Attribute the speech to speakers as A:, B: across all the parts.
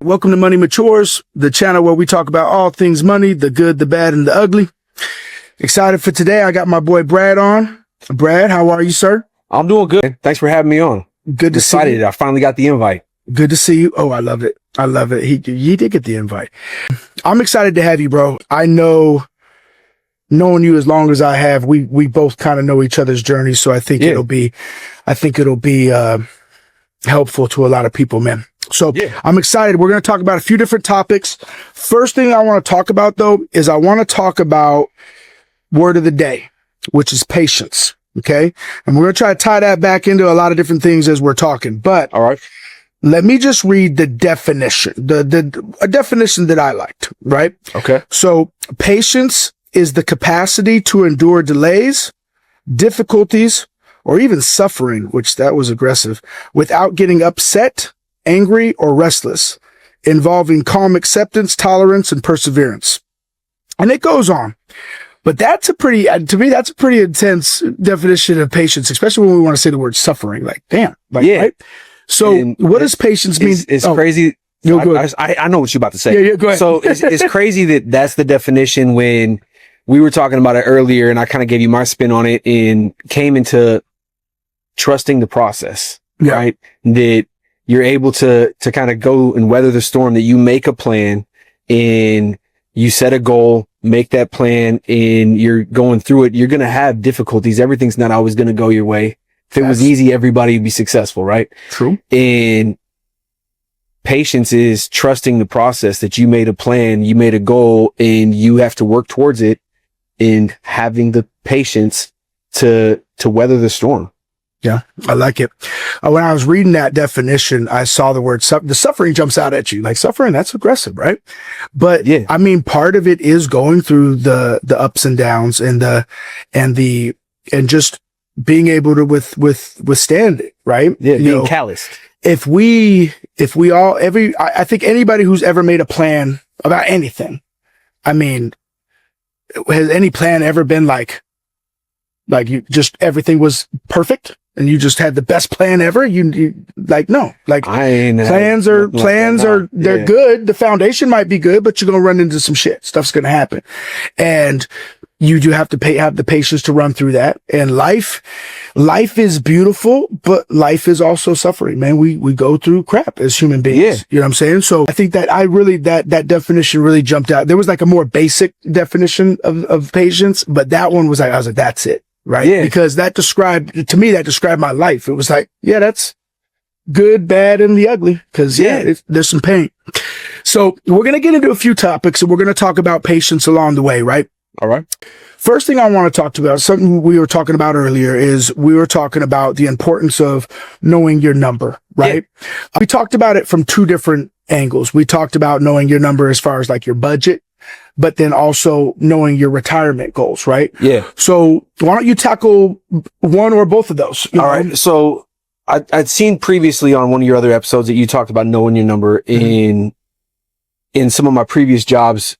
A: Welcome to Money Matures, the channel where we talk about all things money, the good, the bad, and the ugly. Excited for today. I got my boy Brad on. Brad, how are you, sir?
B: I'm doing good. Thanks for having me on.
A: Good to see you.
B: I finally got the invite.
A: Good to see you. Oh, I love it. I love it. He did get the invite. I'm excited to have you, bro. I know, knowing you as long as I have, we both kind of know each other's journey. So I think it'll be helpful to a lot of people, man. So I'm excited. We're going to talk about a few different topics. First thing I want to talk about, though, is I want to talk about word of the day, which is patience. Okay. And we're going to try to tie that back into a lot of different things as we're talking. But
B: all right,
A: let me just read the definition, a definition that I liked. Right.
B: Okay.
A: So patience is the capacity to endure delays, difficulties, or even suffering, which that was aggressive, without getting upset, angry, or restless, involving calm acceptance, tolerance, and perseverance. And it goes on. But that's to me, that's a pretty intense definition of patience, especially when we want to say the word suffering. Like, damn. Right? So what does patience mean?
B: It's crazy. I know what you're about to say.
A: Yeah, go ahead.
B: So it's crazy that that's the definition. When we were talking about it earlier and I kind of gave you my spin on it and came into trusting the process, right? That you're able to kind of go and weather the storm, that you make a plan and you set a goal, make that plan, and you're going through it. You're going to have difficulties. Everything's not always going to go your way. If it was easy, everybody would be successful, right?
A: True.
B: And patience is trusting the process, that you made a plan, you made a goal, and you have to work towards it, and having the patience to weather the storm.
A: Yeah, I like it. When I was reading that definition, I saw the word the suffering jumps out at you. Like, suffering, that's aggressive, right? But I mean, part of it is going through the ups and downs and just being able to withstand it, right?
B: Yeah, being calloused.
A: I think anybody who's ever made a plan about anything, I mean, has any plan ever been like you just, everything was perfect and you just had the best plan ever? No, plans are good. The foundation might be good, but you're going to run into some shit. Stuff's going to happen. And you do have to have the patience to run through that. And life is beautiful, but life is also suffering, man. We go through crap as human beings.
B: Yeah.
A: You know what I'm saying? So I think that that definition really jumped out. There was like a more basic definition of patience, but that one was like, I was like, that's it. Right. Yeah. Because that described my life. It was like, yeah, that's good, bad, and the ugly. Cause there's some pain. So we're going to get into a few topics and we're going to talk about patience along the way. Right.
B: All right.
A: First thing I want to talk about, something we were talking about earlier, is we were talking about the importance of knowing your number, right? Yeah. We talked about it from two different angles. We talked about knowing your number as far as like your budget, but then also knowing your retirement goals, right?
B: Yeah.
A: So why don't you tackle one or both of those?
B: All right. So I'd seen previously on one of your other episodes that you talked about knowing your number. In some of my previous jobs,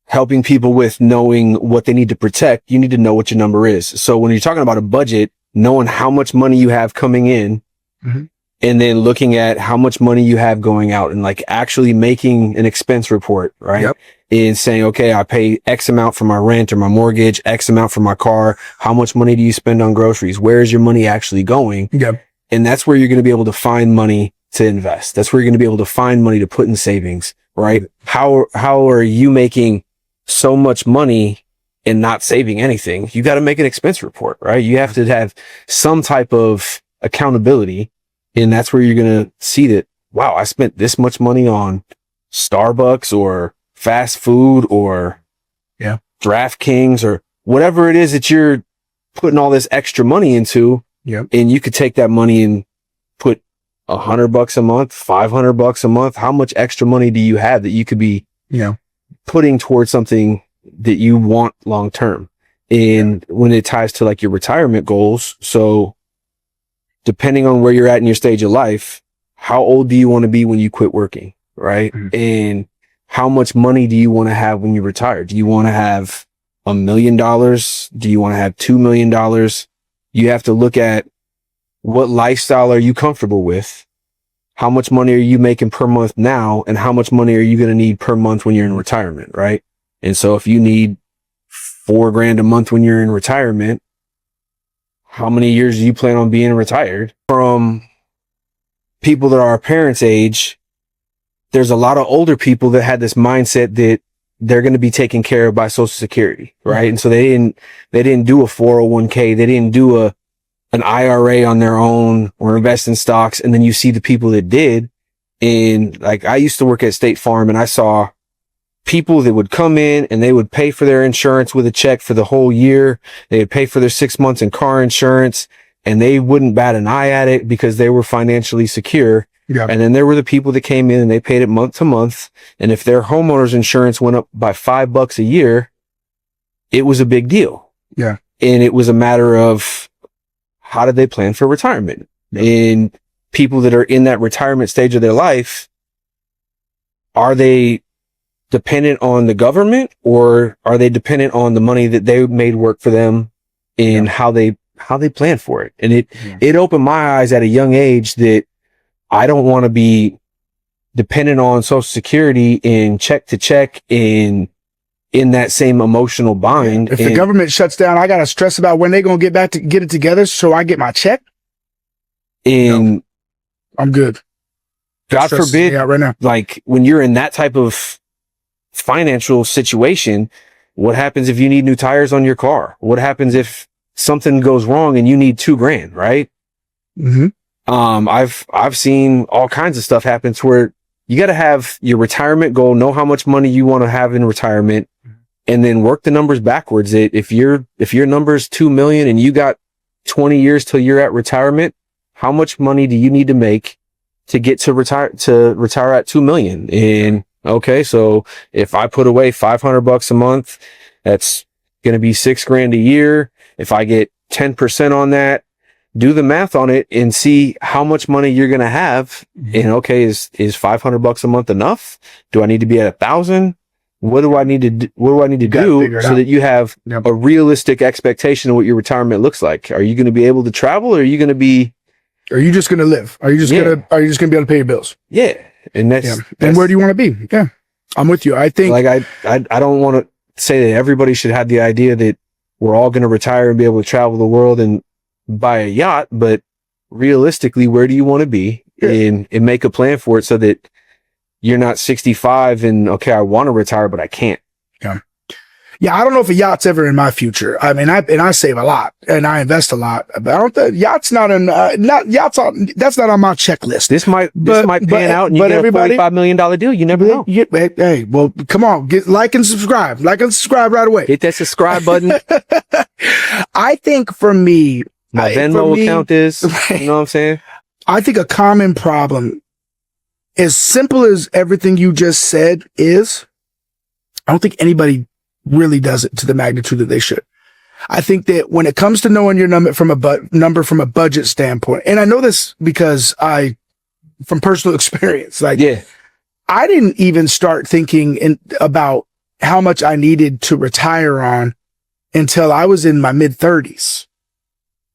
B: helping people with knowing what they need to protect, you need to know what your number is. So when you're talking about a budget, knowing how much money you have coming in, and then looking at how much money you have going out, and like actually making an expense report, right?
A: Yep.
B: And saying, okay, I pay X amount for my rent or my mortgage, X amount for my car. How much money do you spend on groceries? Where is your money actually going?
A: Yep.
B: And that's where you're going to be able to find money to invest. That's where you're going to be able to find money to put in savings, right? How are you making so much money and not saving anything? You got to make an expense report, right? You have to have some type of accountability. And that's where you're going to see that, wow, I spent this much money on Starbucks or fast food or DraftKings or whatever it is that you're putting all this extra money into.
A: Yep.
B: And you could take that money and put $100 a month, $500 a month. How much extra money do you have that you could be, putting towards something that you want long term? And when it ties to like your retirement goals, so depending on where you're at in your stage of life, how old do you want to be when you quit working, right? And how much money do you want to have when you retire? Do you want to have $1 million? Do you want to have $2 million? You have to look at what lifestyle are you comfortable with? how much money are you making per month now? And how much money are you going to need per month when you're in retirement? Right. And so if you need $4,000 a month when you're in retirement, how many years do you plan on being retired? From people that are our parents' age, there's a lot of older people that had this mindset that they're going to be taken care of by Social Security, right? Mm-hmm. And so they didn't do a 401k. They didn't do an IRA on their own or invest in stocks. And then you see the people that did. And like, I used to work at State Farm, and I saw people that would come in and they would pay for their insurance with a check for the whole year. They would pay for their 6 months in car insurance, and they wouldn't bat an eye at it because they were financially secure. Yeah. And then there were the people that came in and they paid it month to month. And if their homeowner's insurance went up by $5 a year, it was a big deal.
A: Yeah.
B: And it was a matter of how did they plan for retirement? Yeah. And people that are in that retirement stage of their life, are they dependent on the government, or are they dependent on the money that they made work for them and how they plan for it? And it opened my eyes at a young age that I don't want to be dependent on Social Security and check to check in that same emotional bind.
A: If the government shuts down, I got to stress about when they're going to get back to get it together so I get my check.
B: And
A: I'm good.
B: God forbid,
A: right now.
B: Like when you're in that type of financial situation, what happens if you need new tires on your car? What happens if something goes wrong and you need $2,000, right?
A: Mm-hmm.
B: I've seen all kinds of stuff happen to where you got to have your retirement goal, know how much money you want to have in retirement, and then work the numbers backwards. If your number is 2 million and you got 20 years till you're at retirement, how much money do you need to make to get to retire at 2 million? And okay, so if I put away $500 a month, that's going to be $6,000 a year. If I get 10% on that, do the math on it and see how much money you're going to have. And okay, is $500 a month enough? Do I need to be at 1,000? What do I need to do so that you have a realistic expectation of what your retirement looks like? Are you going to be able to travel, or are you going to be,
A: are you just going to live? Are you just going to be able to pay your bills?
B: Yeah. And
A: and where do you want to be? Yeah. I'm with you. I think
B: like, I don't want to say that everybody should have the idea that we're all going to retire and be able to travel the world and buy a yacht, but realistically, where do you want to be? And make a plan for it so that you're not 65 and okay, I want to retire, but I can't.
A: Yeah. I don't know if a yacht's ever in my future. I mean, I save a lot and I invest a lot, but I don't think yachts that's not on my checklist.
B: This might pan out and you get a $45 million deal. You never know.
A: Hey, well, come on, like and subscribe right away.
B: Hit that subscribe button.
A: I think for me,
B: my Venmo account is, you know what I'm saying?
A: I think a common problem, as simple as everything you just said is, I don't think anybody really does it to the magnitude that they should. I think that when it comes to knowing your number from a budget standpoint, and I know this because from personal experience, I didn't even start thinking about how much I needed to retire on until I was in my mid-30s.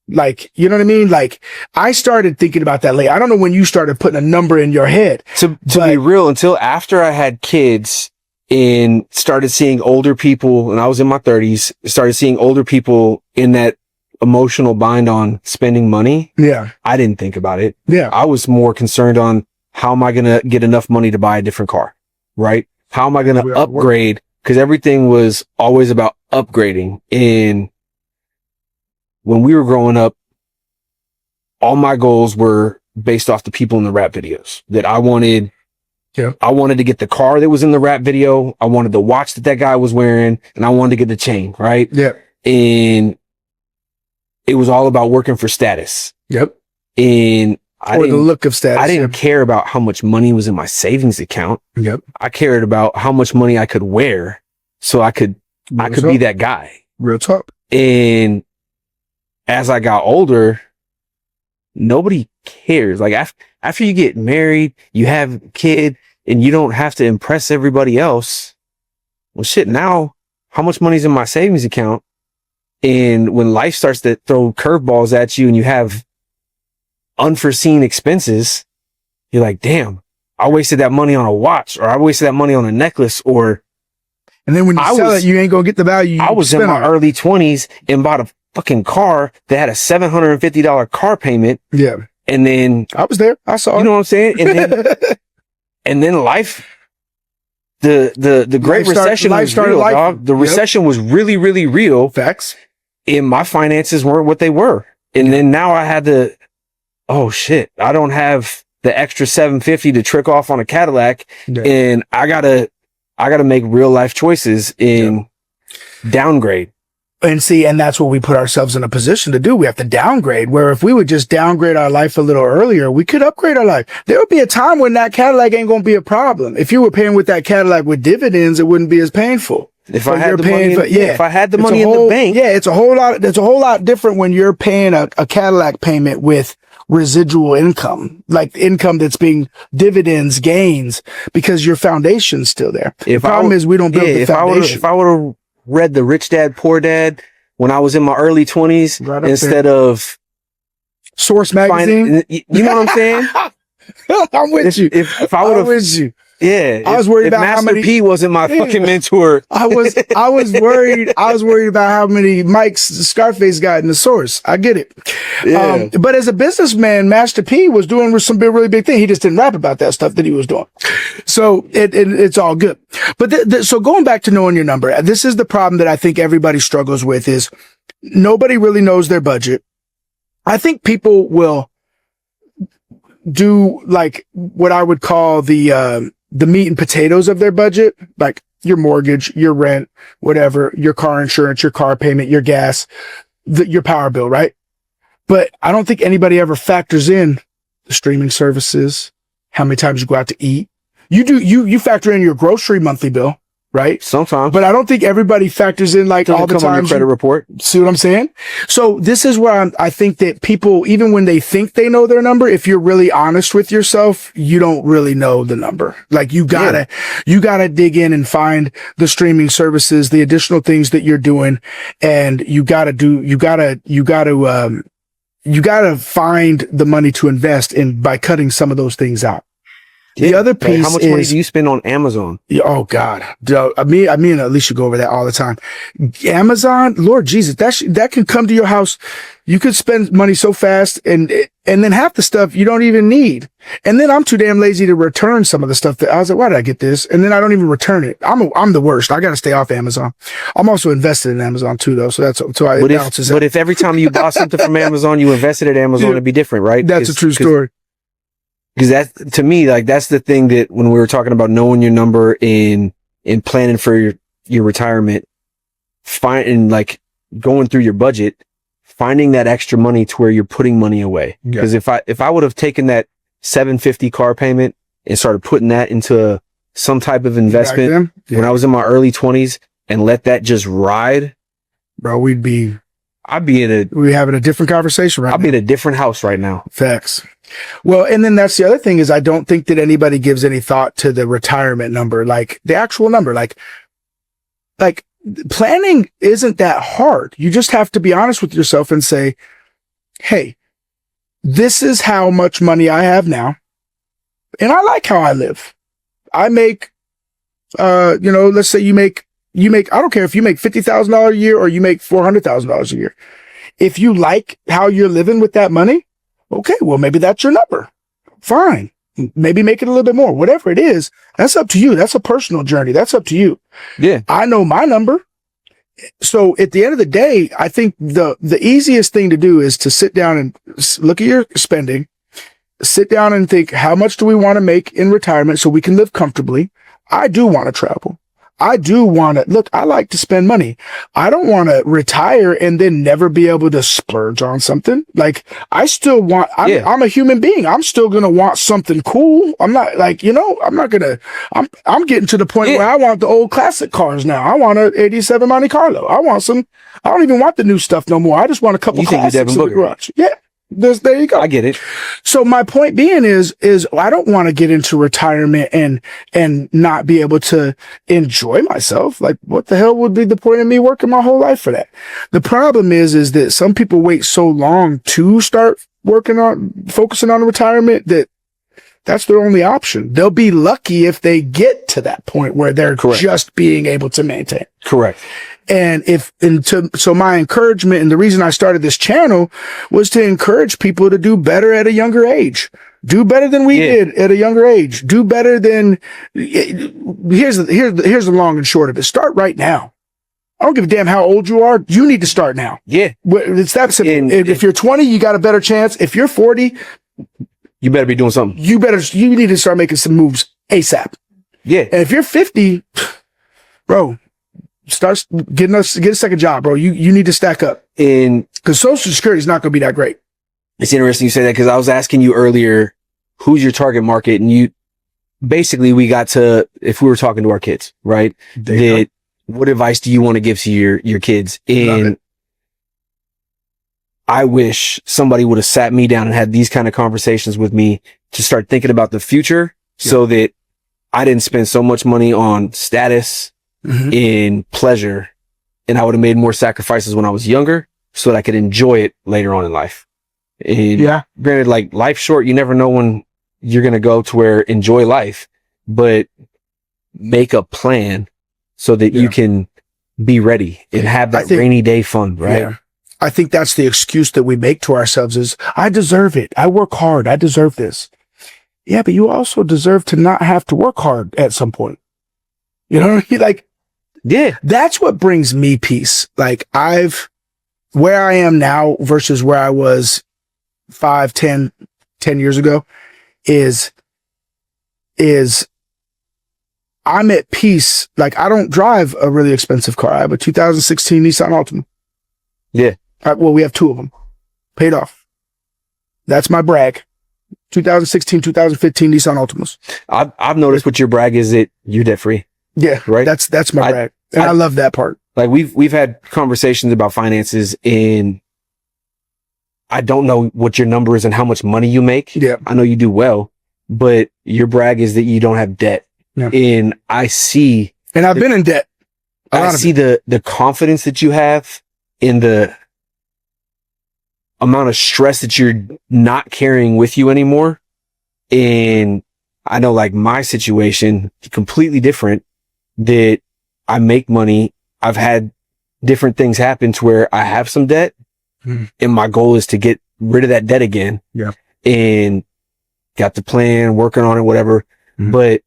A: Like, you know what I mean? Like, I started thinking about that late. I don't know when you started putting a number in your head.
B: To be real, until after I had kids and started seeing older people, and I was in my 30s, started seeing older people in that emotional bind on spending money.
A: Yeah.
B: I didn't think about it.
A: Yeah.
B: I was more concerned on how am I going to get enough money to buy a different car, right? How am I going to upgrade? Because everything was always about upgrading. And when we were growing up, all my goals were based off the people in the rap videos that I wanted.
A: Yeah.
B: I wanted to get the car that was in the rap video. I wanted the watch that guy was wearing, and I wanted to get the chain, right?
A: Yeah.
B: And it was all about working for status.
A: Yep.
B: And
A: the look of status.
B: I didn't care about how much money was in my savings account.
A: Yep.
B: I cared about how much money I could wear so I could be that guy.
A: Real talk.
B: And as I got older, nobody cares. Like after you get married, you have a kid, and you don't have to impress everybody else. Well, shit, now how much money's in my savings account? And when life starts to throw curveballs at you and you have unforeseen expenses, you're like, damn, I wasted that money on a watch, or I wasted that money on a necklace, or.
A: And then when you sell it, you ain't gonna get the value.
B: I was in my early 20s and bought a fucking car that had a $750 car payment.
A: Yeah.
B: And then
A: I was there. I saw it.
B: You know what I'm saying? And then, and then life, the Great Recession was real, dog. The recession was really, really real.
A: Facts.
B: And my finances weren't what they were. And then now I had to, oh shit, I don't have the extra $750 to trick off on a Cadillac. Yeah. And I gotta make real life choices in downgrade.
A: And see, and that's what we put ourselves in a position to do. We have to downgrade, where if we would just downgrade our life a little earlier, we could upgrade our life. There would be a time when that Cadillac ain't going to be a problem. If you were paying with that Cadillac with dividends, it wouldn't be as painful.
B: If I had the money, if I had the money in the bank.
A: Yeah, it's a whole lot different when you're paying a Cadillac payment with residual income, like income that's being dividends, gains, because your foundation's still there. The problem is we don't build the foundation.
B: If I would have read the Rich Dad Poor Dad when I was in my early 20s instead of
A: Source magazine,
B: you know what I'm saying?
A: I'm with you.
B: If I would have,
A: with you.
B: Yeah,
A: I was worried about
B: Master
A: how many.
B: P wasn't my fucking mentor.
A: I was worried. I was worried about how many mics Scarface got in the Source. I get it. Yeah. But as a businessman, Master P was doing some really big thing. He just didn't rap about that stuff that he was doing. So it's all good. But so going back to knowing your number, this is the problem that I think everybody struggles with: is nobody really knows their budget. I think people will do like what I would call the meat and potatoes of their budget, like your mortgage, your rent, whatever, your car insurance, your car payment, your gas, your power bill, right? But I don't think anybody ever factors in the streaming services, how many times you go out to eat. You factor in your grocery monthly bill, right?
B: Sometimes.
A: But I don't think everybody factors in like all the time.
B: On your credit report.
A: See what I'm saying? So this is where I think that people, even when they think they know their number, if you're really honest with yourself, you don't really know the number. Like you gotta dig in and find the streaming services, the additional things that you're doing. And you gotta find the money to invest in by cutting some of those things out. The other piece
B: how much money do you spend on Amazon?
A: Oh God. Me and Alicia go over that all the time. Amazon, Lord Jesus, that can come to your house. You could spend money so fast and then half the stuff you don't even need. And then I'm too damn lazy to return some of the stuff that I was like, why did I get this? And then I don't even return it. I'm the worst. I got to stay off Amazon. I'm also invested in Amazon too, though. So it balances out.
B: But if every time you bought something from Amazon, you invested at Amazon, it'd be different, right?
A: That's a true story.
B: Because that, to me, like, that's the thing that when we were talking about knowing your number in planning for your retirement, like going through your budget, finding that extra money to where you're putting money away. Because if I would have taken that $750 car payment and started putting that into some type of investment when I was in my early 20s and let that just ride,
A: bro, we'd be having a different conversation right now.
B: I'd be in a different house right now.
A: Facts. Well, and then that's the other thing is I don't think that anybody gives any thought to the retirement number, like the actual number, like planning isn't that hard. You just have to be honest with yourself and say, hey, this is how much money I have now. And I like how I live. I make, let's say you make, I don't care if you make $50,000 a year or you make $400,000 a year. If you like how you're living with that money, okay, well, maybe that's your number. Fine. Maybe make it a little bit more. Whatever it is, that's up to you. That's a personal journey. That's up to you.
B: Yeah.
A: I know my number. So at the end of the day, I think the easiest thing to do is to sit down and look at your spending, sit down and think, how much do we want to make in retirement so we can live comfortably? I do want to travel. I do want to look. I like to spend money. I don't want to retire and then never be able to splurge on something. Like I still want, I'm a human being. I'm still going to want something cool. I'm not like, I'm not going to, I'm getting to the point where I want the old classic cars now. I want an 87 Monte Carlo. I don't even want the new stuff no more. I just want a couple classics in the garage. Yeah. There you go.
B: I get it.
A: So my point being is I don't want to get into retirement and not be able to enjoy myself. Like what the hell would be the point of me working my whole life for that? The problem is that some people wait so long to start focusing on retirement that that's their only option. They'll be lucky if they get to that point where they're
B: Correct.
A: just being able to maintain.
B: Correct.
A: So my encouragement, and the reason I started this channel was to encourage people to do better at a younger age. Do better than we did at a younger age. Do better than, here's the long and short of it. Start right now. I don't give a damn how old you are. You need to start now.
B: Yeah.
A: It's that simple. If you're 20, you got a better chance. If you're 40,
B: You better be doing something.
A: you need to start making some moves ASAP.
B: Yeah.
A: And if you're 50, bro, get a second job, bro. You need to stack up,
B: And
A: because Social Security is not going to be that great.
B: it's interesting you say that, because I was asking you earlier, who's your target market? And we got to, if we were talking to our kids, right? What advice do you want to give to your kids? And I wish somebody would have sat me down and had these kind of conversations with me to start thinking about the future, so that I didn't spend so much money on status and pleasure, and I would have made more sacrifices when I was younger so that I could enjoy it later on in life. And granted, like, life's short. You never know when you're going to go to where enjoy life, but make a plan so that you can be ready and have that rainy day fun, right?
A: Yeah. I think that's the excuse that we make to ourselves is, I deserve it. I work hard. I deserve this. Yeah, but you also deserve to not have to work hard at some point. You know what I mean? Like,
B: yeah,
A: that's what brings me peace. Like, where I am now versus where I was 5, 10 years ago is I'm at peace. Like, I don't drive a really expensive car. I have a 2016 Nissan Altima.
B: Yeah.
A: Well, we have 2 of them paid off. That's my brag. 2016, 2015 Nissan Altimas.
B: I've noticed what your brag is that you're debt free.
A: Yeah.
B: Right.
A: That's my brag. And I love that part.
B: Like, we've had conversations about finances, and I don't know what your number is and how much money you make.
A: Yeah.
B: I know you do well, but your brag is that you don't have debt.
A: Yeah.
B: And I see,
A: and I've been in debt.
B: I see the confidence that you have in the amount of stress that you're not carrying with you anymore. And I know, like, my situation completely different, that I make money. I've had different things happen to where I have some debt, and my goal is to get rid of that debt again.
A: Yeah.
B: And got the plan, working on it, whatever. But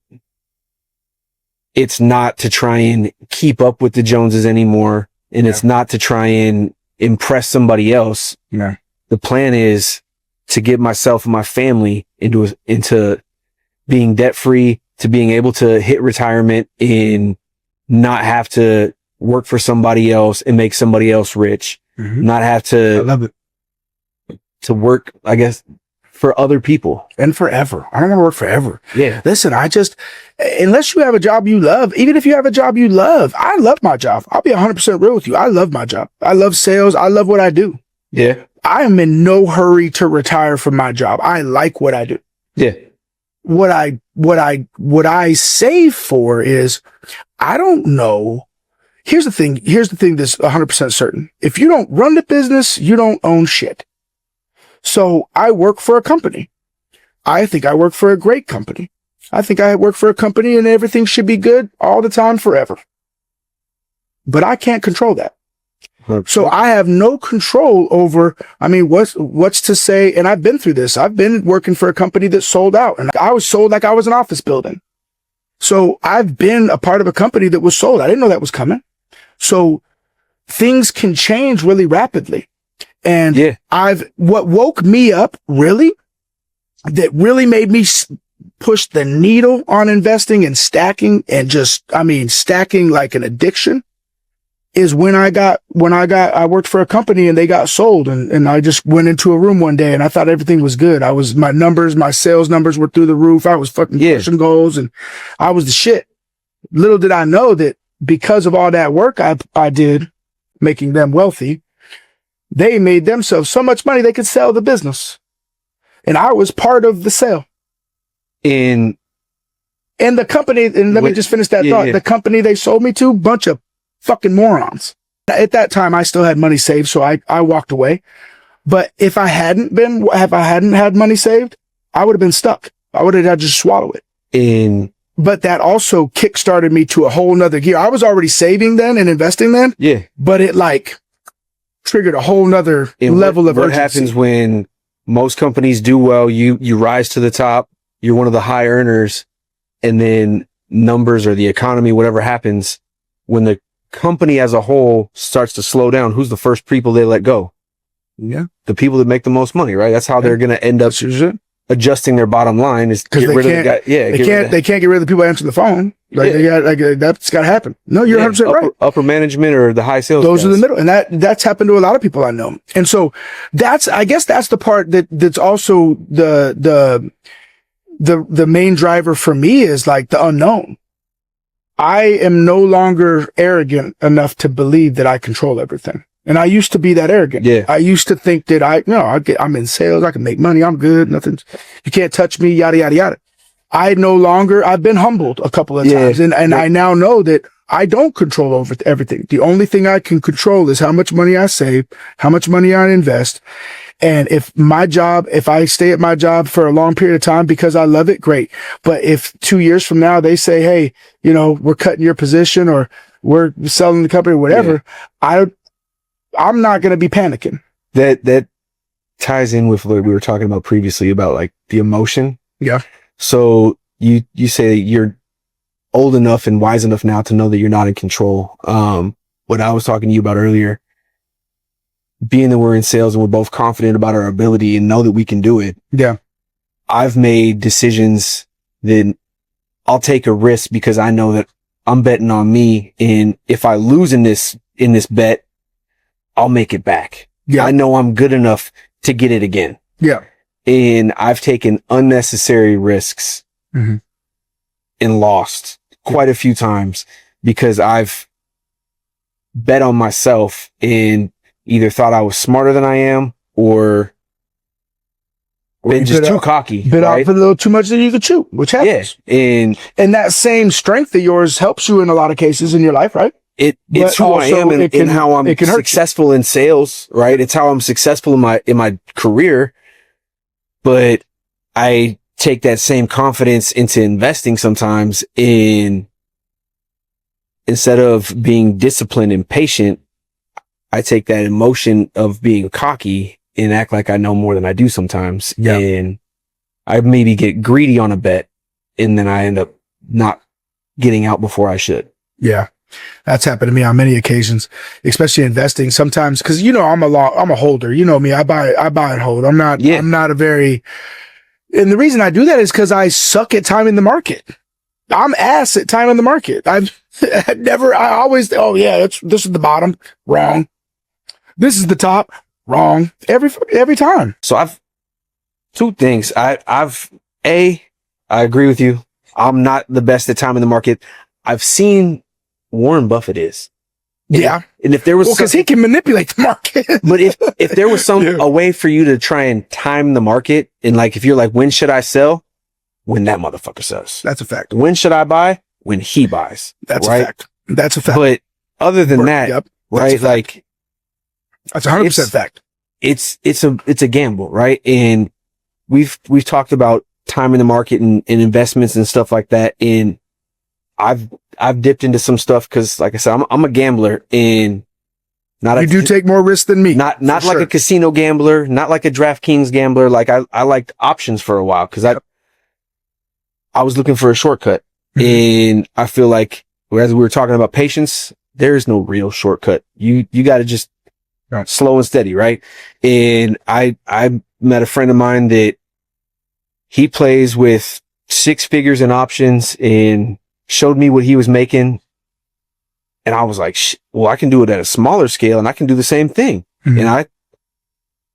B: it's not to try and keep up with the Joneses anymore. And it's not to try and impress somebody else.
A: Yeah.
B: The plan is to get myself and my family into being debt free, to being able to hit retirement and not have to work for somebody else and make somebody else rich, not have
A: I love it.
B: to work, I guess, for other people.
A: And forever. I don't want to work forever.
B: Yeah.
A: Listen, unless you have a job you love, even if you have a job you love, I love my job. I'll be 100% real with you. I love my job. I love sales. I love what I do.
B: Yeah.
A: I am in no hurry to retire from my job. I like what I do.
B: Yeah.
A: What I save for is, I don't know. Here's the thing that's 100% certain. If you don't run the business, you don't own shit. So I work for a company. I think I work for a great company. I think I work for a company and everything should be good all the time forever. But I can't control that. So I have no control over, what's to say, and I've been through this. I've been working for a company that sold out, and I was sold like I was an office building. So I've been a part of a company that was sold. I didn't know that was coming. So things can change really rapidly. And what woke me up really, that really made me push the needle on investing and stacking, and stacking like an addiction, is when I worked for a company and they got sold, and I just went into a room one day and I thought everything was good. My sales numbers were through the roof. I was fucking pushing goals and I was the shit. Little did I know that because of all that work I did making them wealthy, they made themselves so much money they could sell the business. And I was part of the sale. And the company, and let me just finish that thought. The company they sold me to, bunch of fucking morons. At that time, I still had money saved, so I walked away. But if I hadn't had money saved, I would have been stuck. Why would I just swallow it? But that also kickstarted me to a whole nother gear. I was already saving then and investing then.
B: Yeah.
A: But it like triggered a whole nother level of urgency.
B: What happens when most companies do well, you rise to the top, you're one of the high earners, and then numbers or the economy, whatever happens, when the company as a whole starts to slow down, who's the first people they let go?
A: Yeah.
B: The people that make the most money, right? That's how they're going to end up adjusting their bottom line, is get rid of the guy. Yeah.
A: They can't get rid of the people answering the phone. Like that's got to happen. No, you're 100% right.
B: Upper management or the high sales.
A: Those are the middle. And that's happened to a lot of people I know. And so I guess that's the part that's also the main driver for me is like the unknown. I am no longer arrogant enough to believe that I control everything. And I used to be that arrogant.
B: Yeah.
A: I used to think that I'm in sales. I can make money. I'm good. You can't touch me, yada, yada, yada. I've been humbled a couple of times and I now know that I don't control over everything. The only thing I can control is how much money I save, how much money I invest. And if I stay at my job for a long period of time because I love it, great. But if 2 years from now they say, hey, we're cutting your position or we're selling the company or whatever, I'm not going to be panicking.
B: That ties in with what we were talking about previously about like the emotion.
A: Yeah.
B: So you say you're old enough and wise enough now to know that you're not in control. What I was talking to you about earlier, being that we're in sales and we're both confident about our ability and know that we can do it.
A: Yeah.
B: I've made decisions that I'll take a risk because I know that I'm betting on me. And if I lose in this bet, I'll make it back. Yeah. I know I'm good enough to get it again.
A: Yeah.
B: And I've taken unnecessary risks and lost quite a few times because I've bet on myself and either thought I was smarter than I am or been just too cocky.
A: Bit off a little too much that you could chew, which happens.
B: Yeah.
A: And that same strength of yours helps you in a lot of cases in your life, right?
B: It's who I am and how I'm successful in sales, right? It's how I'm successful in my career. But I take that same confidence into investing sometimes instead of being disciplined and patient, I take that emotion of being cocky and act like I know more than I do sometimes. Yeah. And I maybe get greedy on a bet and then I end up not getting out before I should.
A: Yeah. That's happened to me on many occasions, especially investing sometimes. Cause I'm a holder, me, I buy and hold. I'm not a very, and the reason I do that is cause I suck at timing the market. I'm ass at timing the market. I always, this is the bottom, wrong. This is the top, wrong. Every time.
B: So I've two things. I agree with you. I'm not the best at timing the market. I've seen Warren Buffett is.
A: Yeah.
B: And if there was,
A: because he can manipulate the market.
B: But if there was a way for you to try and time the market and like, if you're like, when should I sell? When that motherfucker sells.
A: That's a fact.
B: When should I buy? When he buys.
A: That's a fact. That's a fact.
B: But other than that, right? Like
A: that's 100% fact.
B: It's a gamble, right? And we've talked about timing the market and investments and stuff like that. And I've dipped into some stuff because, like I said, I'm a gambler and
A: you do take more risks than me.
B: Not like a casino gambler, not like a DraftKings gambler. Like I liked options for a while because I was looking for a shortcut, and I feel like as we were talking about patience, there is no real shortcut. You got to just slow and steady, right? And I met a friend of mine that he plays with 6 figures in options and showed me what he was making. And I was like, well, I can do it at a smaller scale and I can do the same thing. And I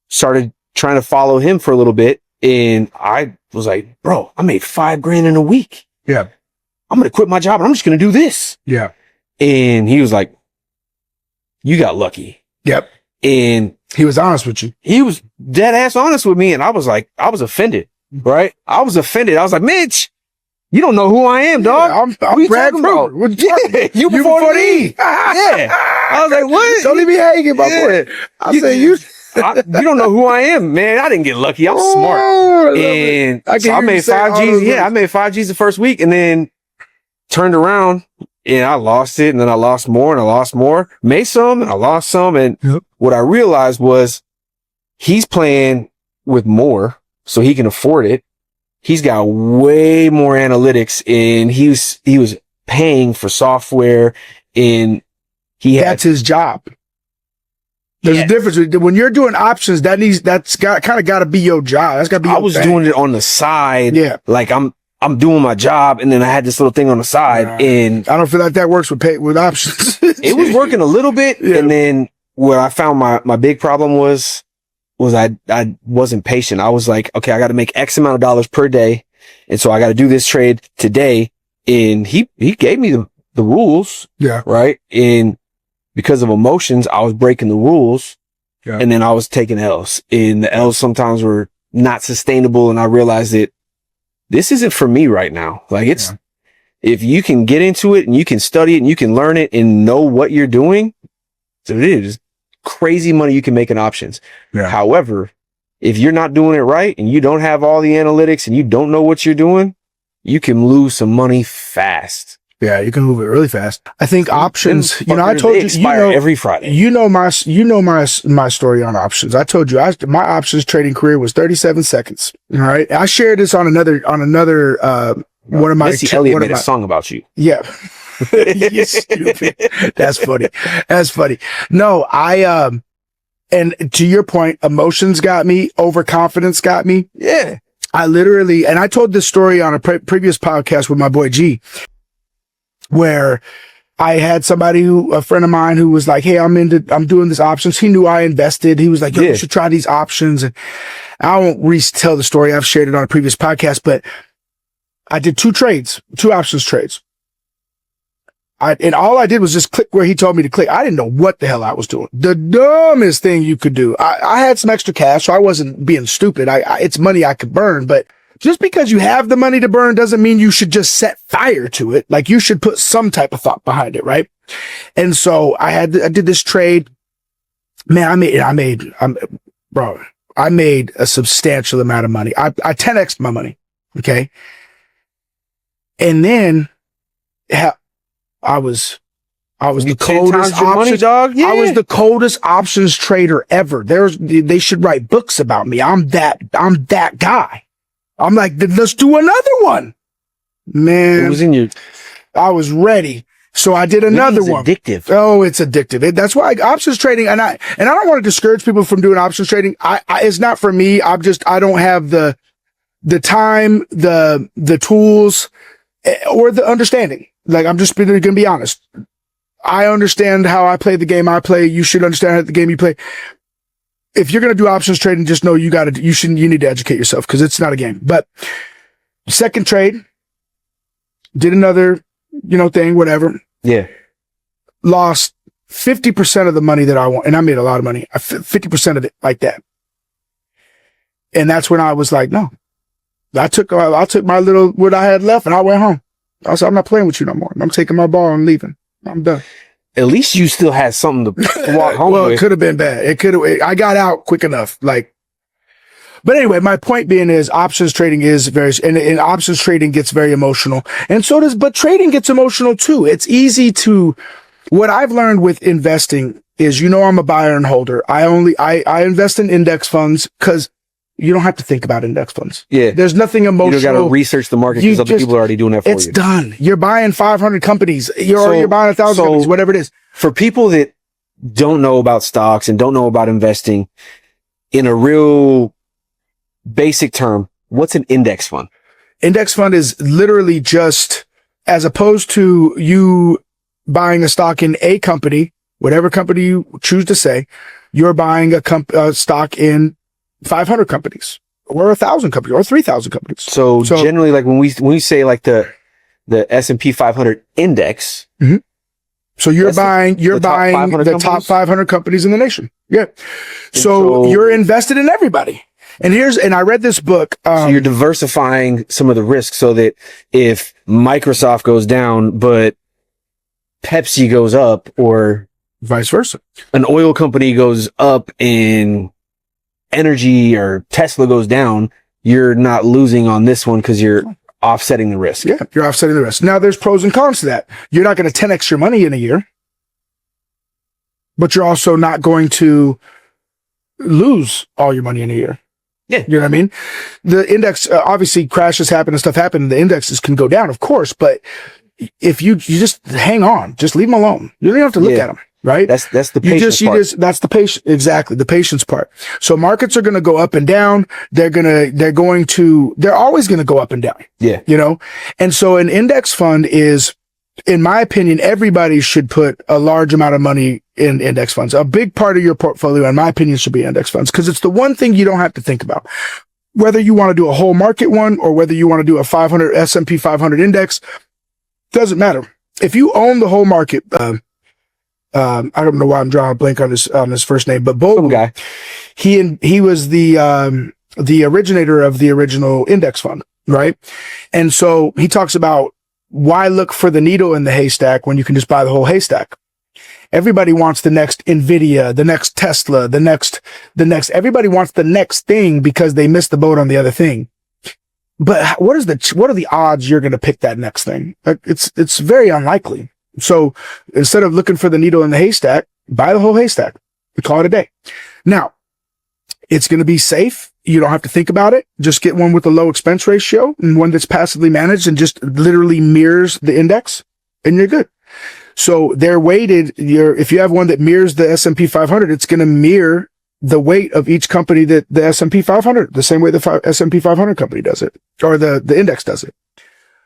B: started trying to follow him for a little bit. And I was like, bro, I made $5,000 in a week.
A: Yeah.
B: I'm going to quit my job and I'm just going to do this.
A: Yeah.
B: And he was like, you got lucky.
A: Yep.
B: And
A: he was honest with you.
B: He was dead ass honest with me. And I was like, I was offended, right? I was offended. I was like, Mitch, you don't know who I am, dog.
A: Yeah, I'm Brad Fruit.
B: You before the E. Yeah. I was like, what?
A: Don't leave me hanging, my boy. I said,
B: You don't know who I am, man. I didn't get lucky. I'm
A: Oh,
B: smart.
A: I love
B: And
A: it.
B: so I made 5Gs. Yeah, I made 5Gs the first week and then turned around and I lost it. And then I lost more and I lost more. Made some and I lost some. And what I realized was he's playing with more so he can afford it. He's got way more analytics and he was paying for software and
A: that's his job. There's a difference when you're doing options. That's kind of got to be your job. That's got to be.
B: I was doing it on the side.
A: Yeah,
B: like I'm doing my job, and then I had this little thing on the side, and
A: I don't feel like that works with options.
B: It was working a little bit, and then where I found my big problem was I wasn't patient. I was like, okay, I got to make X amount of dollars per day, and so I got to do this trade today. And he gave me the rules, right, and because of emotions, I was breaking the rules and then I was taking L's, and the L's sometimes were not sustainable. And I realized that this isn't for me right now. Like if you can get into it and you can study it and you can learn it and know what you're doing, so it is crazy money you can make in options. However, if you're not doing it right and you don't have all the analytics and you don't know what you're doing, you can lose some money fast.
A: Yeah, you can move it really fast. I think options, I told you,
B: expire every Friday.
A: You know my story on options. I told you my options trading career was 37 seconds. All right. I shared this on another one of my
B: Missy Elliott made a song about you.
A: Yeah. You stupid. That's funny. That's funny. No, and to your point, emotions got me, overconfidence got me.
B: Yeah.
A: I literally, and I told this story on a previous podcast with my boy G, where I had a friend of mine who was like, hey, I'm doing this options. He knew I invested. He was like, yo, you should try these options. And I won't retell the story. I've shared it on a previous podcast, but I did two options trades. And all I did was just click where he told me to click. I didn't know what the hell I was doing. The dumbest thing you could do. I had some extra cash, so I wasn't being stupid. It's money I could burn, but just because you have the money to burn doesn't mean you should just set fire to it. Like you should put some type of thought behind it, right? And so I did this trade. Man, I made a substantial amount of money. I 10x'd my money. Okay. And then I was the coldest options dog. Yeah. I was the coldest options trader ever. They should write books about me. I'm that guy. I'm like, let's do another one. Man,
B: it was
A: I was ready. So I did another one.
B: Addictive.
A: Oh, it's addictive. That's why options trading, and I don't want to discourage people from doing options trading. It's not for me. I don't have the time, the tools, or the understanding. Like, I'm just going to be honest. I understand how I play the game I play. You should understand how the game you play. If you're going to do options trading, just know you need to educate yourself because it's not a game. But second trade, did another, thing, whatever.
B: Yeah.
A: Lost 50% of the money that I want. And I made a lot of money. 50% of it like that. And that's when I was like, no, I took my little, what I had left and I went home. I said, I'm not playing with you no more. I'm taking my ball and leaving. I'm done.
B: At least you still had something to walk home with.
A: Well, it could have been bad. I got out quick enough. But anyway, my point being is options trading is and options trading gets very emotional. And but trading gets emotional too. It's easy what I've learned with investing is, I'm a buyer and holder. I invest in index funds because you don't have to think about index funds. Yeah. There's nothing emotional. You
B: don't got to research the market because other people are already doing that for you.
A: It's done. You're buying 500 companies. You're buying 1,000 companies, whatever it is.
B: For people that don't know about stocks and don't know about investing, in a real basic term, what's an index fund?
A: Index fund is literally just, as opposed to you buying a stock in a company, whatever company you choose to say, you're buying a stock in 500 companies or 1,000 companies or 3,000 companies.
B: So generally, like when we say like the S&P 500 index. Mm-hmm.
A: So you're buying the top 500 companies in the nation. Yeah. So you're invested in everybody. And I read this book.
B: So you're diversifying some of the risks so that if Microsoft goes down, but Pepsi goes up, or
A: vice versa,
B: an oil company goes up and energy or Tesla goes down, you're not losing on this one because you're offsetting the risk.
A: Yeah, you're offsetting the risk. Now, there's pros and cons to that. You're not going to 10x your money in a year, but you're also not going to lose all your money in a year.
B: Yeah.
A: You know what I mean? The index, obviously crashes happen and stuff happen. The indexes can go down, of course, but if you just hang on, just leave them alone. You don't have to look at them, right?
B: That's the patience part.
A: That's the patience. Exactly. The patience part. So markets are going to go up and down. They're always going to go up and down.
B: Yeah.
A: You know? And so an index fund is, in my opinion, everybody should put a large amount of money in index funds. A big part of your portfolio, in my opinion, should be index funds because it's the one thing you don't have to think about. Whether you want to do a whole market one or whether you want to do a S&P 500 index, doesn't matter. If you own the whole market, I don't know why I'm drawing a blank on his first name, but Bogle,
B: Some guy.
A: he was the originator of the original index fund, right? And so he talks about why look for the needle in the haystack when you can just buy the whole haystack. Everybody wants the next Nvidia, the next Tesla, the next, everybody wants the next thing because they missed the boat on the other thing. But what are the odds you're going to pick that next thing? It's very unlikely. So instead of looking for the needle in the haystack, buy the whole haystack. We call it a day. Now, it's going to be safe. You don't have to think about it. Just get one with a low expense ratio and one that's passively managed and just literally mirrors the index and you're good. So they're weighted. If you have one that mirrors the S&P 500, it's going to mirror the weight of each company that the S&P 500, the same way the S&P 500 company does it, or the index does it.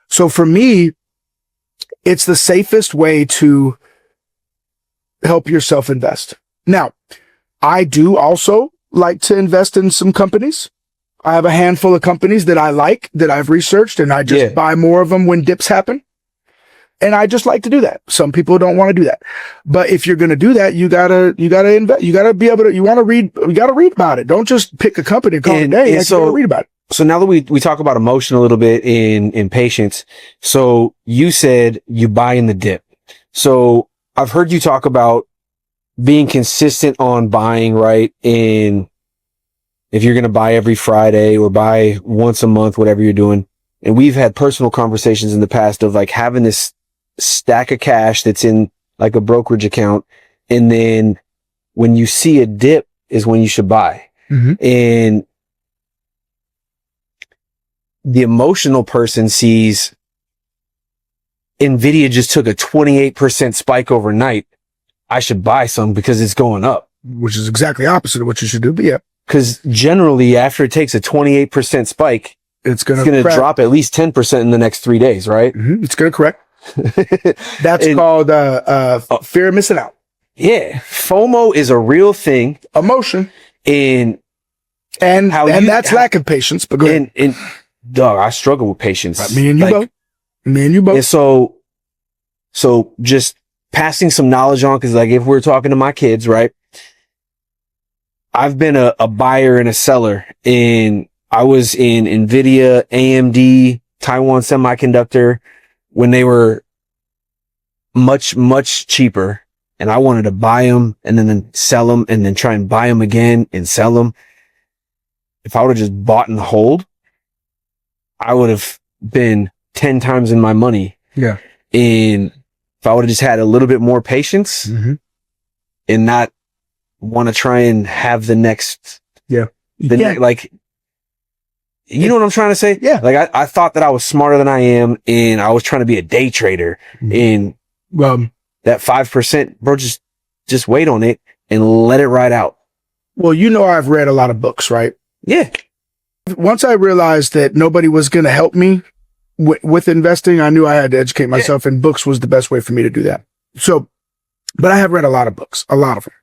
A: So for me, it's the safest way to help yourself invest. Now, I do also like to invest in some companies. I have a handful of companies that I like, that I've researched, and I just buy more of them when dips happen. And I just like to do that. Some people don't want to do that. But if you're going to do that, you gotta invest. You gotta be able to, you gotta read about it. Don't just pick a company and call it a day. You gotta read about it.
B: So now that we talk about emotion a little bit in patience. So you said you buy in the dip. So I've heard you talk about being consistent on buying, right? If you're going to buy every Friday or buy once a month, whatever you're doing. And we've had personal conversations in the past of like having this stack of cash that's in like a brokerage account. And then when you see a dip is when you should buy. Mm-hmm. And the emotional person sees Nvidia just took a 28% spike overnight. I should buy some because it's going up.
A: Which is exactly opposite of what you should do. But yeah.
B: Because generally after it takes a 28% spike, it's going to drop at least 10% in the next 3 days, right?
A: Mm-hmm. It's going to correct. That's called fear of missing out.
B: Yeah. FOMO is a real thing.
A: Emotion.
B: And
A: that's lack of patience. But go ahead.
B: And dog, I struggle with patience.
A: Right, me and you both.
B: And so just passing some knowledge on, because like if we're talking to my kids, right? I've been a buyer and a seller, and I was in Nvidia, AMD, Taiwan Semiconductor when they were much, much cheaper, and I wanted to buy them and then sell them and then try and buy them again and sell them. If I would have just bought and hold, I would have been 10 times in my money.
A: Yeah.
B: And if I would have just had a little bit more patience and not want to try and have the next, you know what I'm trying to say?
A: Yeah.
B: Like I thought that I was smarter than I am, and I was trying to be a day trader, and that 5%, bro, just wait on it and let it ride out.
A: Well, I've read a lot of books, right?
B: Yeah.
A: Once I realized that nobody was going to help me with investing, I knew I had to educate myself, and books was the best way for me to do that. So, but I have read a lot of books, a lot of them.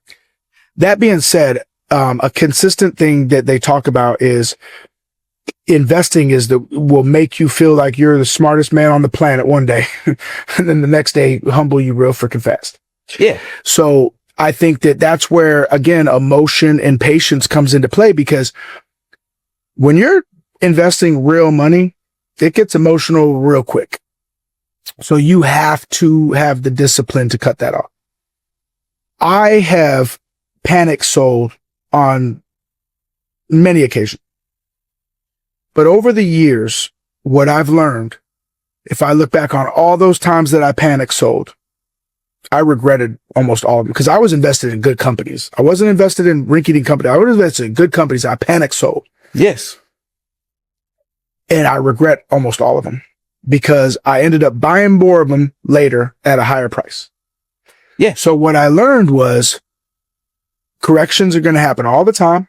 A: That being said, a consistent thing that they talk about is investing will make you feel like you're the smartest man on the planet one day, and then the next day humble you real freaking fast.
B: Yeah.
A: So I think that's where, again, emotion and patience comes into play, because when you're investing real money, it gets emotional real quick. So you have to have the discipline to cut that off. I have panic sold on many occasions. But over the years, what I've learned, if I look back on all those times that I panic sold, I regretted almost all of them because I was invested in good companies. I wasn't invested in rinky-dink companies. I was invested in good companies. I panic sold.
B: Yes.
A: And I regret almost all of them because I ended up buying more of them later at a higher price.
B: Yeah.
A: So what I learned was corrections are going to happen all the time.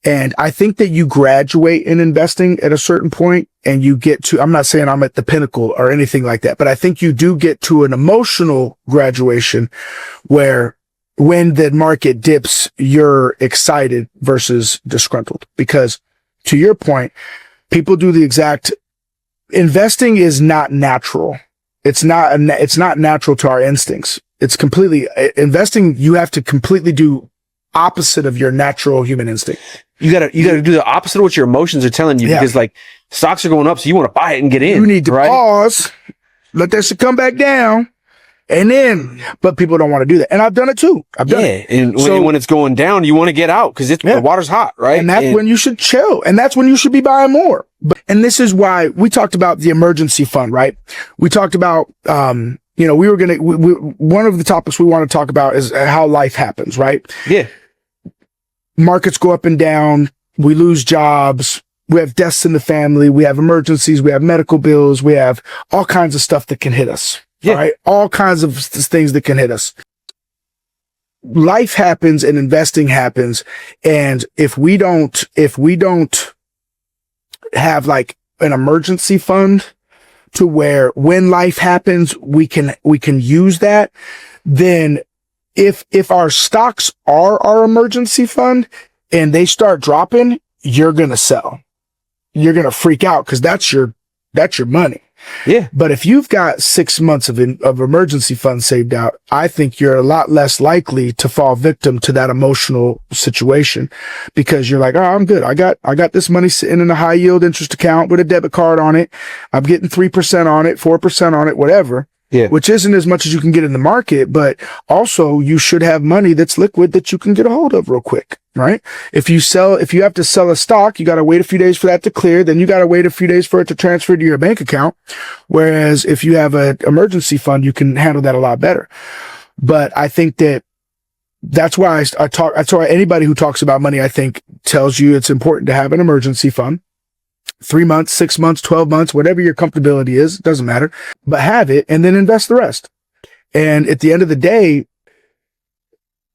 A: And I think that you graduate in investing at a certain point and you get to, I'm not saying I'm at the pinnacle or anything like that, but I think you do get to an emotional graduation where when the market dips, you're excited versus disgruntled. Because to your point, people do the exact, investing is not natural. It's not natural to our instincts. It's completely, investing, you have to completely do opposite of your natural human instinct.
B: You gotta do the opposite of what your emotions are telling you because like stocks are going up, so you want to buy it and get in.
A: You need to pause, let that shit come back down, and then, but people don't want to do that. And I've done it too. I've done it.
B: And when it's going down, you want to get out because the water's hot, right?
A: And that's when you should chill. And that's when you should be buying more. And this is why we talked about the emergency fund, right? We talked about, you know, one of the topics we want to talk about is how life happens, right?
B: Yeah.
A: Markets go up and down. We lose jobs. We have deaths in the family. We have emergencies. We have medical bills. We have all kinds of stuff that can hit us.
B: Yeah.
A: Right? All kinds of things that can hit us. Life happens and investing happens. And if we don't have like an emergency fund to where when life happens, we can use that, then if our stocks are our emergency fund and they start dropping, you're going to sell. You're going to freak out because that's your money.
B: Yeah.
A: But if you've got 6 months of emergency funds saved out, I think you're a lot less likely to fall victim to that emotional situation because you're like, oh, I'm good. I got this money sitting in a high yield interest account with a debit card on it. I'm getting 3% on it, 4% on it, whatever.
B: Yeah.
A: Which isn't as much as you can get in the market, but also you should have money that's liquid that you can get a hold of real quick, right? If you have to sell a stock, you got to wait a few days for that to clear. Then you got to wait a few days for it to transfer to your bank account. Whereas if you have an emergency fund, you can handle that a lot better. But I think that's why that's why anybody who talks about money, I think tells you it's important to have an emergency fund. 3 months, 6 months, 12 months, whatever your comfortability is, doesn't matter, but have it and then invest the rest. And at the end of the day,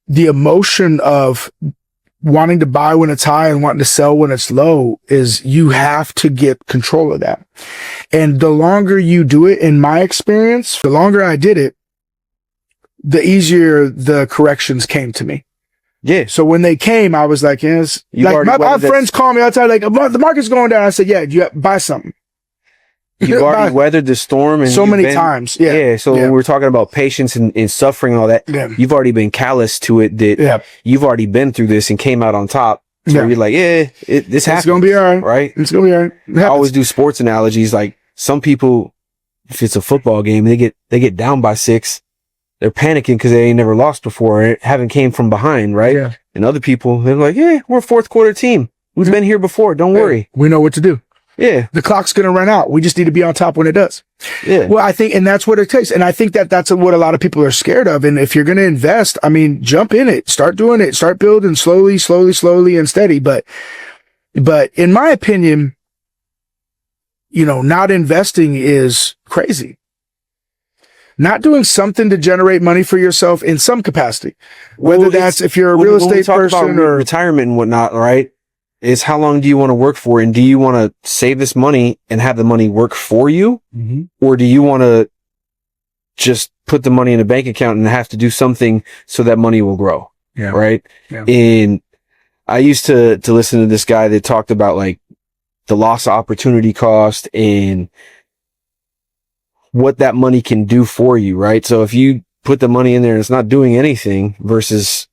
A: the emotion of wanting to buy when it's high and wanting to sell when it's low is you have to get control of that. And the longer you do it, in my experience, the longer I did it, the easier the corrections came to me.
B: Yeah.
A: So when they came, I was like, yes, like my friends call me all the time, like the market's going down. I said, yeah, you buy something.
B: You've already weathered the storm and
A: so many times. Yeah.
B: Yeah. So when we're talking about patience and suffering and all that, you've already been callous to it that you've already been through this and came out on top. So you're like, this happens. It's
A: going to be all right.
B: Right.
A: It's going to be all right.
B: I always do sports analogies. Like some people, if it's a football game, they get down by 6. They're panicking because they ain't never lost before and haven't came from behind, right?
A: Yeah.
B: And other people, they're like, yeah, we're a fourth quarter team. We've been here before. Don't worry.
A: We know what to do.
B: Yeah.
A: The clock's going to run out. We just need to be on top when it does.
B: Yeah.
A: Well, I think, and that's what it takes. And I think that's what a lot of people are scared of. And if you're going to invest, I mean, jump in it, start doing it, start building slowly and steady. But in my opinion, you know, not investing is crazy. Not doing something to generate money for yourself in some capacity, whether that's if you're a real estate person or
B: retirement and whatnot, right? Is how long do you want to work for? And do you want to save this money and have the money work for you? Mm-hmm. Or do you want to just put the money in a bank account and have to do something so that money will grow?
A: Yeah.
B: Right.
A: Yeah.
B: And I used to listen to this guy that talked about like the loss of opportunity cost and what that money can do for you, right? So if you put the money in there and it's not doing anything versus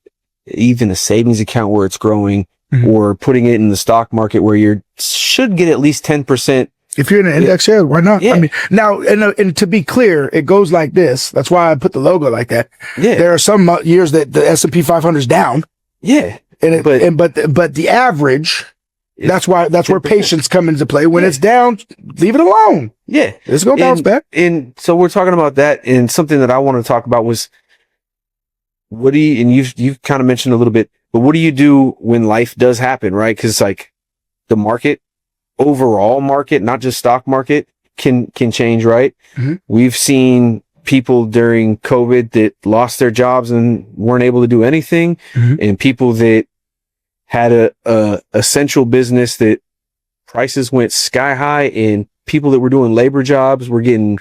B: even a savings account where it's growing or putting it in the stock market where you should get at least 10%.
A: If you're in an index share, why not?
B: Yeah.
A: I mean, now, and to be clear, it goes like this. That's why I put the logo like that.
B: Yeah.
A: There are some years that the S&P 500 is down.
B: Yeah.
A: But the average, that's where
B: 10%.
A: patience come into play. When it's down, leave it alone.
B: Yeah.
A: It's going to bounce back.
B: And so we're talking about that. And something that I want to talk about was and you've kind of mentioned a little bit, but what do you do when life does happen, right? Cause like the overall market, not just stock market can change, right?
A: Mm-hmm.
B: We've seen people during COVID that lost their jobs and weren't able to do anything.
A: Mm-hmm.
B: And people that had a essential business that prices went sky high, and people that were doing labor jobs were getting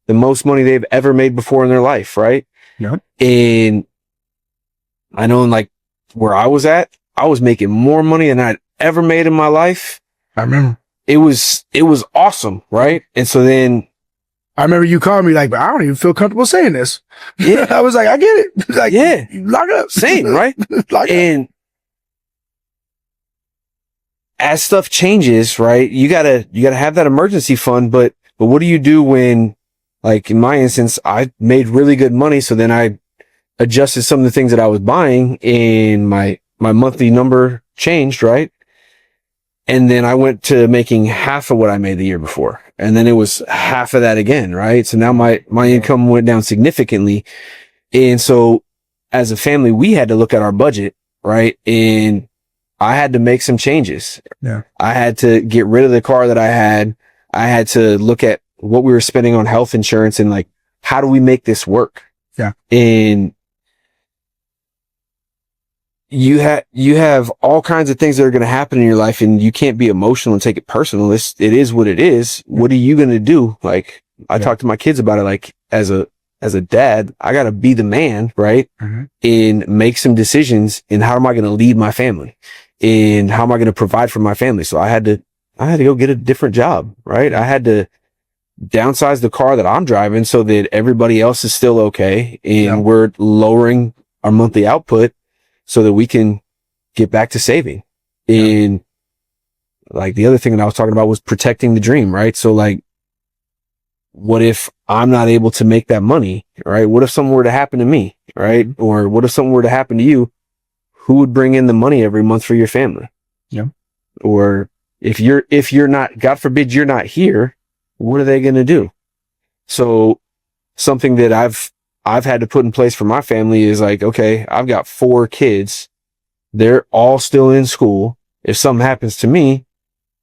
B: the most money they've ever made before in their life. Right.
A: Yeah.
B: And I know like where I was at, I was making more money than I'd ever made in my life.
A: I remember.
B: It was awesome. Right. And so then
A: I remember you calling me like, but I don't even feel comfortable saying this.
B: Yeah.
A: I was like, I get it. Like,
B: yeah,
A: lock it up.
B: same. Right.
A: Lock it
B: And as stuff changes, right, you gotta have that emergency fund. But what do you do when, like in my instance, I made really good money. So then I adjusted some of the things that I was buying, and my monthly number changed. Right. And then I went to making half of what I made the year before. And then it was half of that again. Right. So now my income went down significantly. And so as a family, we had to look at our budget. Right. And I had to make some changes.
A: Yeah.
B: I had to get rid of the car that I had. I had to look at what we were spending on health insurance and like, how do we make this work?
A: Yeah.
B: And you have all kinds of things that are going to happen in your life, and you can't be emotional and take it personal. It is what it is. What are you going to do? Like I talk to my kids about it, like as a dad, I got to be the man, right?
A: Mm-hmm.
B: And make some decisions in how am I going to lead my family, and how am I going to provide for my family? So I had to go get a different job, right? I had to downsize the car that I'm driving so that everybody else is still okay. And we're lowering our monthly output so that we can get back to saving. And like the other thing that I was talking about was protecting the dream, right? So like, what if I'm not able to make that money, right? What if something were to happen to me, right? Or what if something were to happen to you? Who would bring in the money every month for your family?
A: Yeah.
B: Or if you're not, God forbid you're not here, what are they going to do? So something that I've had to put in place for my family is like, okay, I've got 4 kids. They're all still in school. If something happens to me,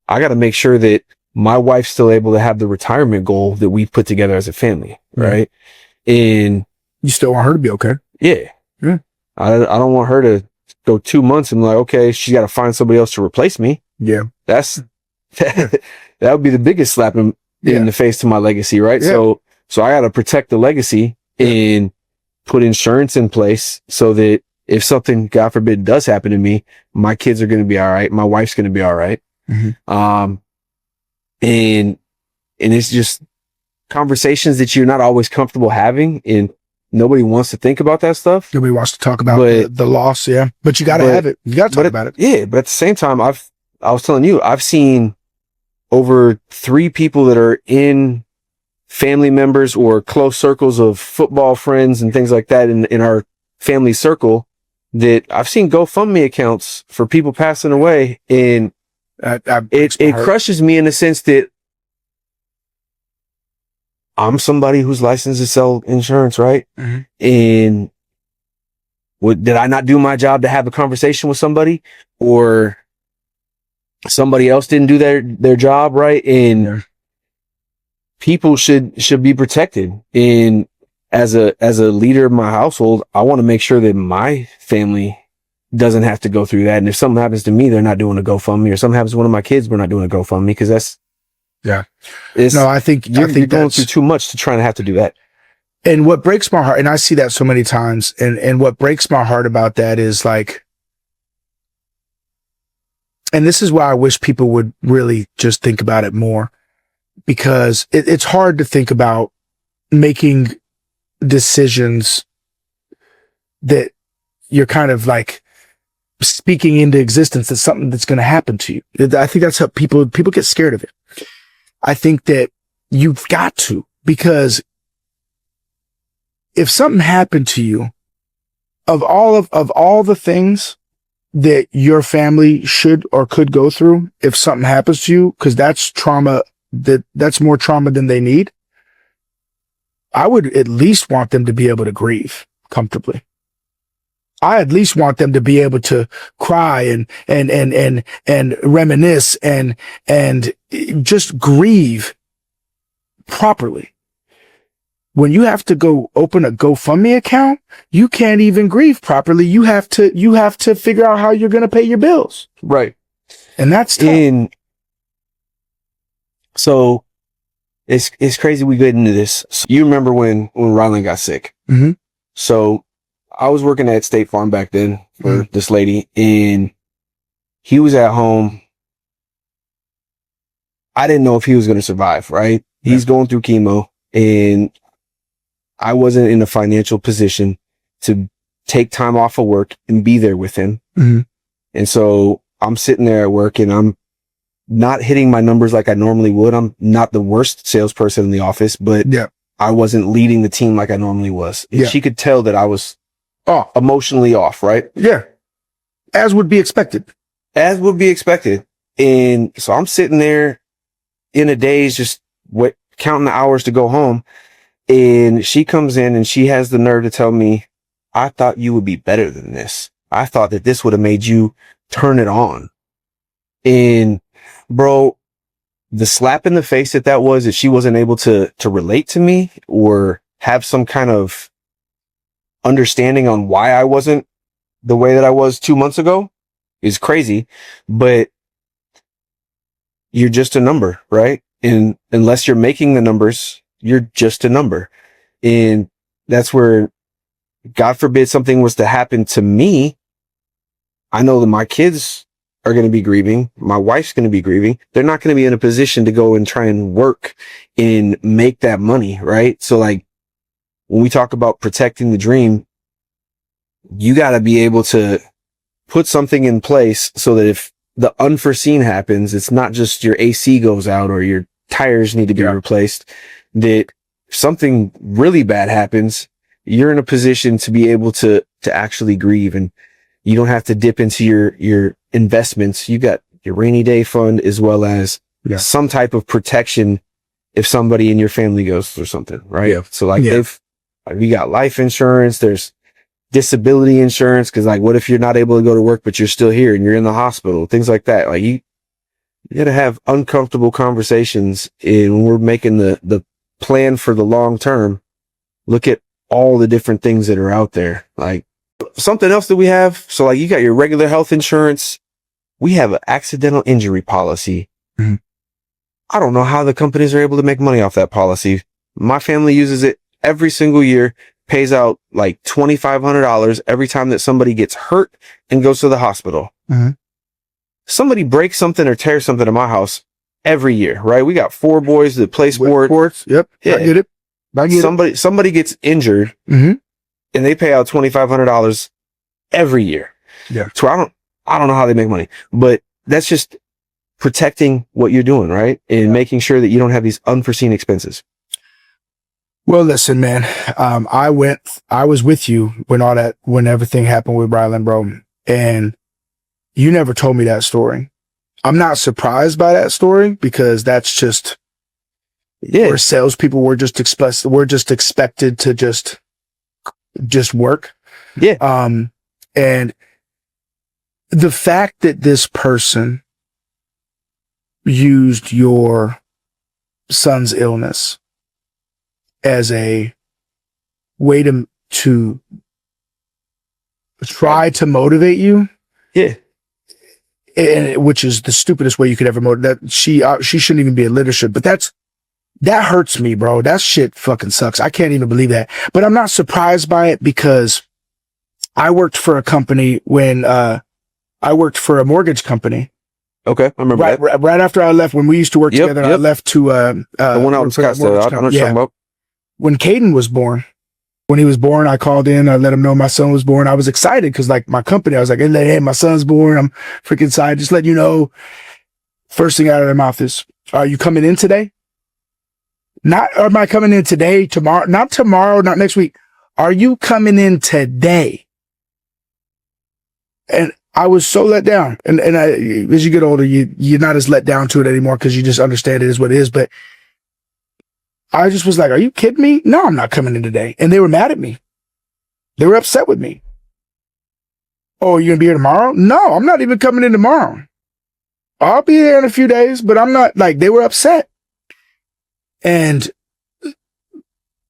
B: I got to make sure that my wife's still able to have the retirement goal that we put together as a family. Right. And
A: you still want her to be okay.
B: Yeah.
A: Yeah.
B: I don't want her to go 2 months and like, okay, she's got to find somebody else to replace me.
A: Yeah.
B: That would be the biggest slap in the face to my legacy. Right.
A: Yeah.
B: So I got to protect the legacy and put insurance in place so that if something, God forbid, does happen to me, my kids are going to be all right. My wife's going to be all right.
A: Mm-hmm.
B: And it's just conversations that you're not always comfortable having, and nobody wants to think about that stuff.
A: Nobody wants to talk about the loss. Yeah. But you got to have it. You got to talk about it.
B: Yeah. But at the same time, I was telling you, I've seen over 3 people that are in family members or close circles of football friends and things like that in our family circle that I've seen GoFundMe accounts for people passing away. And it crushes me in the sense that I'm somebody who's licensed to sell insurance, right?
A: Mm-hmm.
B: And did I not do my job to have a conversation with somebody, or somebody else didn't do their job right? And people should be protected. And as a leader of my household, I want to make sure that my family doesn't have to go through that. And if something happens to me, they're not doing a GoFundMe, or something happens to one of my kids, we're not doing a GoFundMe, because that's,
A: I think
B: you're going through too much to try to have to do that.
A: And what breaks my heart, and I see that so many times, and what breaks my heart about that is like, and this is why I wish people would really just think about it more, because it's hard to think about making decisions that you're kind of like speaking into existence. That's something that's going to happen to you. I think that's how people get scared of it. I think that you've got to, because if something happened to you, of all the things that your family should or could go through if something happens to you, because that's trauma, that's more trauma than they need. I would at least want them to be able to grieve comfortably. I at least want them to be able to cry and reminisce and just grieve properly. When you have to go open a GoFundMe account, you can't even grieve properly. You have to figure out how you're going to pay your bills.
B: Right.
A: And that's tough.
B: So it's crazy we get into this. So you remember when Rylan got sick?
A: Mm-hmm.
B: So I was working at State Farm back then for this lady, and he was at home. I didn't know if he was going to survive, right? Yeah. He's going through chemo, and I wasn't in a financial position to take time off of work and be there with him.
A: Mm-hmm.
B: And so I'm sitting there at work and I'm not hitting my numbers like I normally would. I'm not the worst salesperson in the office, but I wasn't leading the team like I normally was. And she could tell that I was emotionally off, right?
A: Yeah. As would be expected.
B: As would be expected. And so I'm sitting there in a daze, just counting the hours to go home. And she comes in and she has the nerve to tell me, I thought you would be better than this. I thought that this would have made you turn it on. And bro, the slap in the face that was, that she wasn't able to relate to me or have some kind of understanding on why I wasn't the way that I was 2 months ago is crazy. But you're just a number, right? And unless you're making the numbers, you're just a number. And that's where, God forbid something was to happen to me, I know that my kids are going to be grieving. My wife's going to be grieving. They're not going to be in a position to go and try and work and make that money, right? So like, when we talk about protecting the dream, you got to be able to put something in place so that if the unforeseen happens, it's not just your AC goes out or your tires need to be replaced, that if something really bad happens, you're in a position to be able to actually grieve, and you don't have to dip into your investments. You got your rainy day fund as well as some type of protection if somebody in your family goes through something, right? Yeah. So like we got life insurance, there's disability insurance, because like what if you're not able to go to work but you're still here and you're in the hospital, things like that. Like you gotta have uncomfortable conversations, and when we're making the plan for the long term, look at all the different things that are out there. Like something else that we have, so like you got your regular health insurance, we have an accidental injury policy.
A: Mm-hmm.
B: I don't know how the companies are able to make money off that policy. My family uses it every single year, pays out like $2,500 every time that somebody gets hurt and goes to the hospital.
A: Mm-hmm.
B: Somebody breaks something or tears something in my house every year, right? We got 4 boys that play sports.
A: Yep. Yeah. I get it.
B: Somebody gets injured,
A: mm-hmm.
B: and they pay out $2,500 every year.
A: Yeah.
B: So I don't know how they make money, but that's just protecting what you're doing, right? And making sure that you don't have these unforeseen expenses.
A: Well, listen, man, I was with you when everything happened with Rylan, bro. And you never told me that story. I'm not surprised by that story, because that's just, where salespeople were just expected to just work.
B: Yeah.
A: And the fact that this person used your son's illness as a way to try to motivate you.
B: Yeah.
A: And which is the stupidest way you could ever motivate that. She shouldn't even be in leadership, but that hurts me, bro. That shit fucking sucks. I can't even believe that, but I'm not surprised by it, because I worked for a company when, I worked for a mortgage company.
B: Okay. I remember that.
A: Right after I left, when we used to work together, I left to,
B: the one out in Scottsdale. I know what you're talking about.
A: When Caden was born, when he was born, I called in, I let him know my son was born. I was excited, because like my company, I was like, hey, my son's born. I'm freaking excited. Just letting you know. First thing out of their mouth is, are you coming in today? Not, am I coming in today, tomorrow, not next week. Are you coming in today? And I was so let down. And as you get older, you're not as let down to it anymore because you just understand it is what it is. But I just was like, are you kidding me? No, I'm not coming in today. And they were mad at me. They were upset with me. Oh, you're going to be here tomorrow? No, I'm not even coming in tomorrow. I'll be there in a few days, but I'm not, like, they were upset. And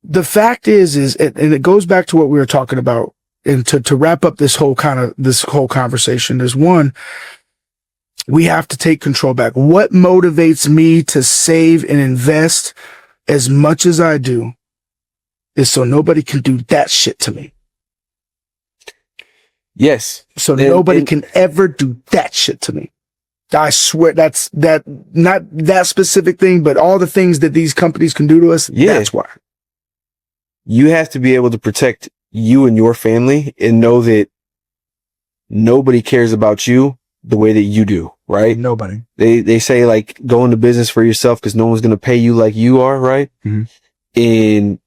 A: the fact is, and it goes back to what we were talking about, and to wrap up this whole conversation is, one, we have to take control back. What motivates me to save and invest as much as I do is so nobody can do that shit to me.
B: Yes.
A: So nobody can ever do that shit to me. I swear not that specific thing, but all the things that these companies can do to us.
B: Yeah.
A: That's why.
B: You have to be able to protect you and your family and know that nobody cares about you the way that you do, right?
A: Nobody.
B: They say, like, go into business for yourself because no one's going to pay you like you are, right?
A: Mm-hmm.
B: And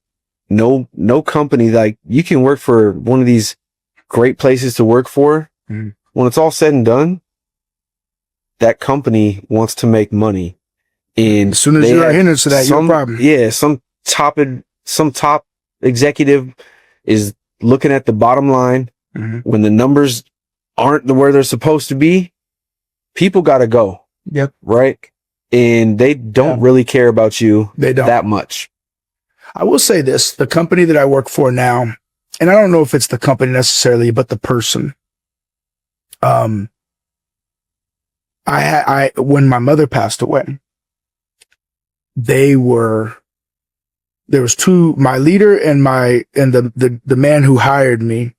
B: no company, like, you can work for one of these great places to work for.
A: Mm-hmm.
B: When it's all said and done, that company wants to make money. And
A: as soon as you're a hindrance to that, you're a problem.
B: Yeah, some top executive is looking at the bottom line.
A: Mm-hmm.
B: When the numbers aren't where they're supposed to be, people got to go.
A: Yep.
B: Right. And they don't really care about you that much.
A: I will say this, the company that I work for now, and I don't know if it's the company necessarily, but the person, I when my mother passed away, there was two, my leader and the man who hired me.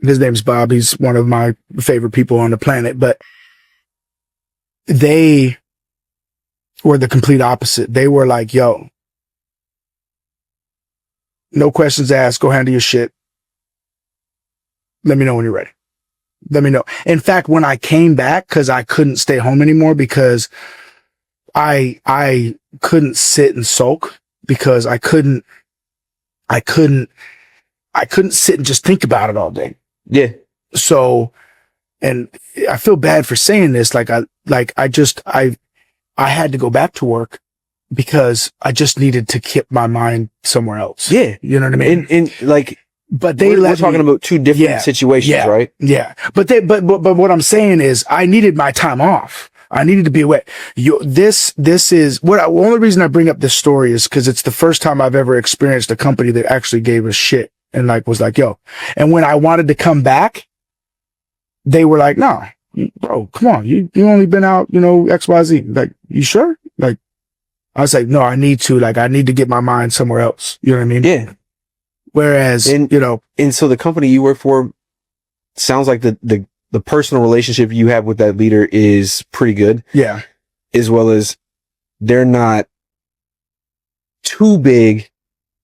A: His name's Bob. He's one of my favorite people on the planet, but they were the complete opposite. They were like, yo, no questions asked. Go handle your shit. Let me know when you're ready. Let me know. In fact, when I came back, cause I couldn't stay home anymore because I couldn't sit and sulk because I couldn't sit and just think about it all day.
B: Yeah.
A: So, and I feel bad for saying this. I had to go back to work because I just needed to keep my mind somewhere else.
B: Yeah.
A: You know what I mean?
B: And like,
A: but
B: we're talking about two different situations, right?
A: Yeah. But what I'm saying is I needed my time off. I needed to be away. This is the only reason I bring up this story is because it's the first time I've ever experienced a company that actually gave a shit and was like, yo. And when I wanted to come back, they were like, no, bro, come on. You only been out, XYZ. Like, you sure? Like, I was like, no, I need to get my mind somewhere else. You know what I mean?
B: Yeah.
A: Whereas, and
B: so the company you work for sounds like the personal relationship you have with that leader is pretty good.
A: Yeah.
B: As well as they're not too big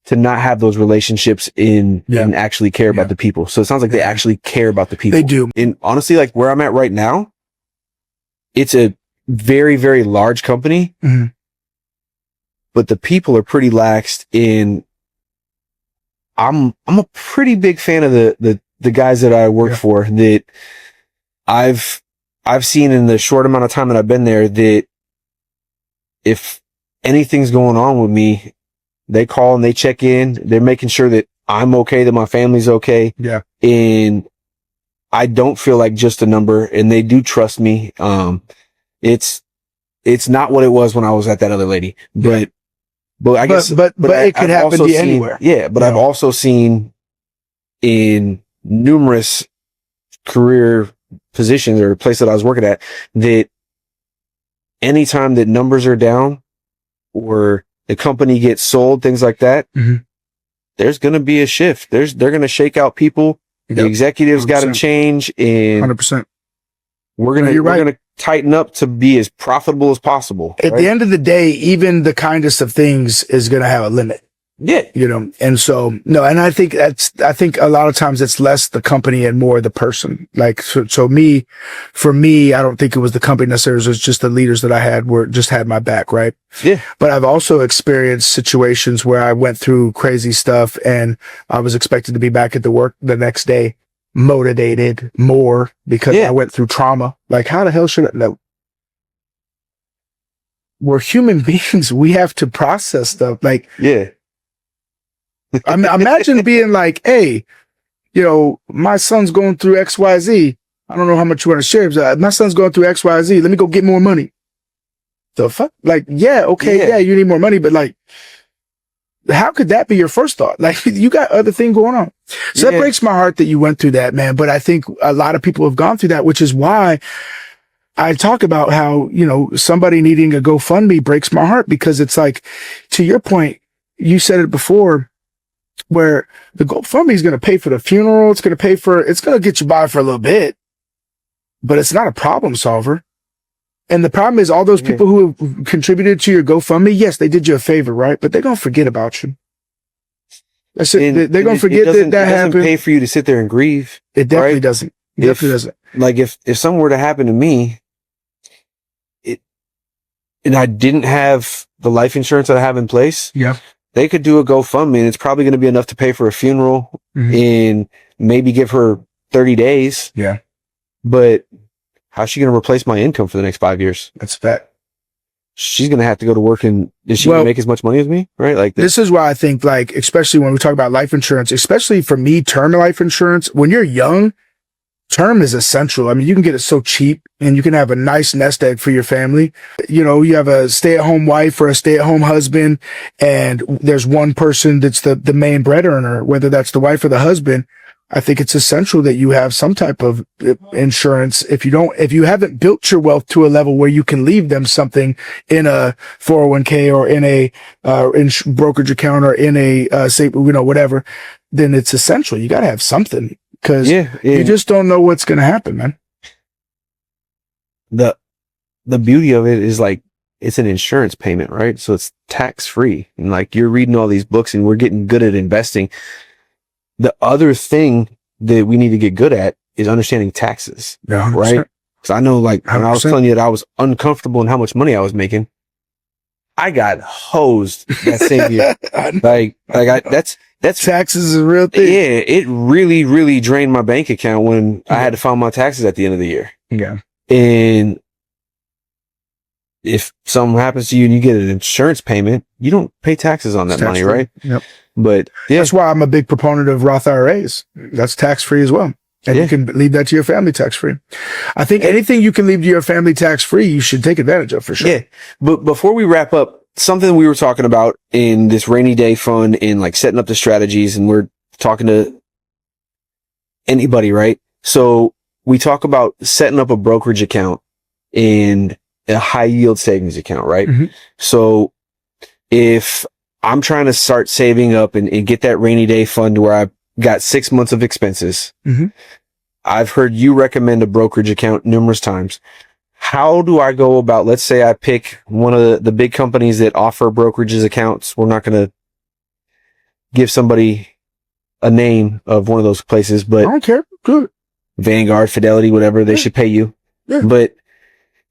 B: to not have those relationships and actually care about the people. So it sounds like they actually care about the people.
A: They do.
B: And honestly, like where I'm at right now, it's a very, very large company, but the people are pretty laxed in. I'm a pretty big fan of the guys that I work for that I've seen in the short amount of time that I've been there that if anything's going on with me, they call and they check in. They're making sure that I'm okay, that my family's okay.
A: Yeah.
B: And I don't feel like just a number, and they do trust me. It's not what it was when I was at that other lady, but I guess,
A: but it could happen to you anywhere.
B: Yeah. But I've also seen in numerous career positions or place that I was working at that anytime that numbers are down or the company gets sold, things like that, there's going to be a shift. They're going to shake out people. The executives got to change, and
A: 100%.
B: We're going to tighten up to be as profitable as possible.
A: At the end of the day, even the kindest of things is going to have a limit.
B: Yeah.
A: And so, no, and I think a lot of times it's less the company and more the person. Like, for me, I don't think it was the company necessarily. It was just the leaders that I had had my back. Right.
B: Yeah.
A: But I've also experienced situations where I went through crazy stuff and I was expected to be back at the work the next day. motivated more because I went through trauma. Like, how the hell should I know? We're human beings. We have to process stuff. Like,
B: Yeah.
A: I mean, imagine being like, hey, you know, my son's going through XYZ. I don't know how much you want to share. But my son's going through XYZ. Let me go get more money. The fuck? Like, yeah, okay, yeah, you need more money, but like, how could that be your first thought? Like, you got other thing going on. So that breaks my heart that you went through that, man. But I think a lot of people have gone through that, which is why I talk about how, you know, somebody needing a GoFundMe breaks my heart, because it's like, to your point, you said it before, where the GoFundMe is going to pay for the funeral. It's going to get you by for a little bit, but it's not a problem solver. And the problem is all those people who have contributed to your GoFundMe, yes, they did you a favor, right? But they're going to forget about you. That's it. They're going to forget that happened. It doesn't
B: pay for you to sit there and grieve.
A: It definitely doesn't. It definitely doesn't.
B: Like, if something were to happen to me, and I didn't have the life insurance that I have in place, they could do a GoFundMe, and it's probably going to be enough to pay for a funeral and maybe give her 30 days.
A: Yeah.
B: But how's she going to replace my income for the next 5 years?
A: That's a fact.
B: She's going to have to go to work, and is she going to make as much money as me? Right? Like,
A: this is why I think, like, especially when we talk about life insurance, especially for me, term life insurance, when you're young, term is essential. I mean, you can get it so cheap, and you can have a nice nest egg for your family. You know, you have a stay-at-home wife or a stay-at-home husband, and there's one person that's the main bread earner, whether that's the wife or the husband. I think it's essential that you have some type of insurance. If you haven't built your wealth to a level where you can leave them something in a 401k or in a brokerage account or in a say, you know, whatever, then it's essential. You got to have something, because you just don't know what's going to happen, man.
B: The beauty of it is, like, it's an insurance payment, right? So it's tax free. And like, you're reading all these books and we're getting good at investing. The other thing that we need to get good at is understanding taxes, right? Because I know, like, when 100%. I was telling you that I was uncomfortable in how much money I was making, I got hosed that same year. That's
A: taxes is a real thing.
B: Yeah, it really, really drained my bank account when I had to file my taxes at the end of the year.
A: Yeah.
B: And if something happens to you and you get an insurance payment, you don't pay taxes on that money, right?
A: Yep.
B: But
A: that's why I'm a big proponent of Roth IRAs. That's tax free as well. And you can leave that to your family tax free. I think anything you can leave to your family tax free, you should take advantage of, for sure.
B: Yeah. But before we wrap up, something we were talking about in this rainy day fund and like setting up the strategies, and we're talking to anybody, right? So we talk about setting up a brokerage account and a high yield savings account, right? So if I'm trying to start saving up and get that rainy day fund where I've got 6 months of expenses, I've heard you recommend a brokerage account numerous times. How do I go about, let's say I pick one of the big companies that offer brokerages accounts. We're not going to give somebody a name of one of those places, but
A: I don't care. Good.
B: Vanguard, Fidelity, whatever, they should pay you.
A: Yeah.
B: But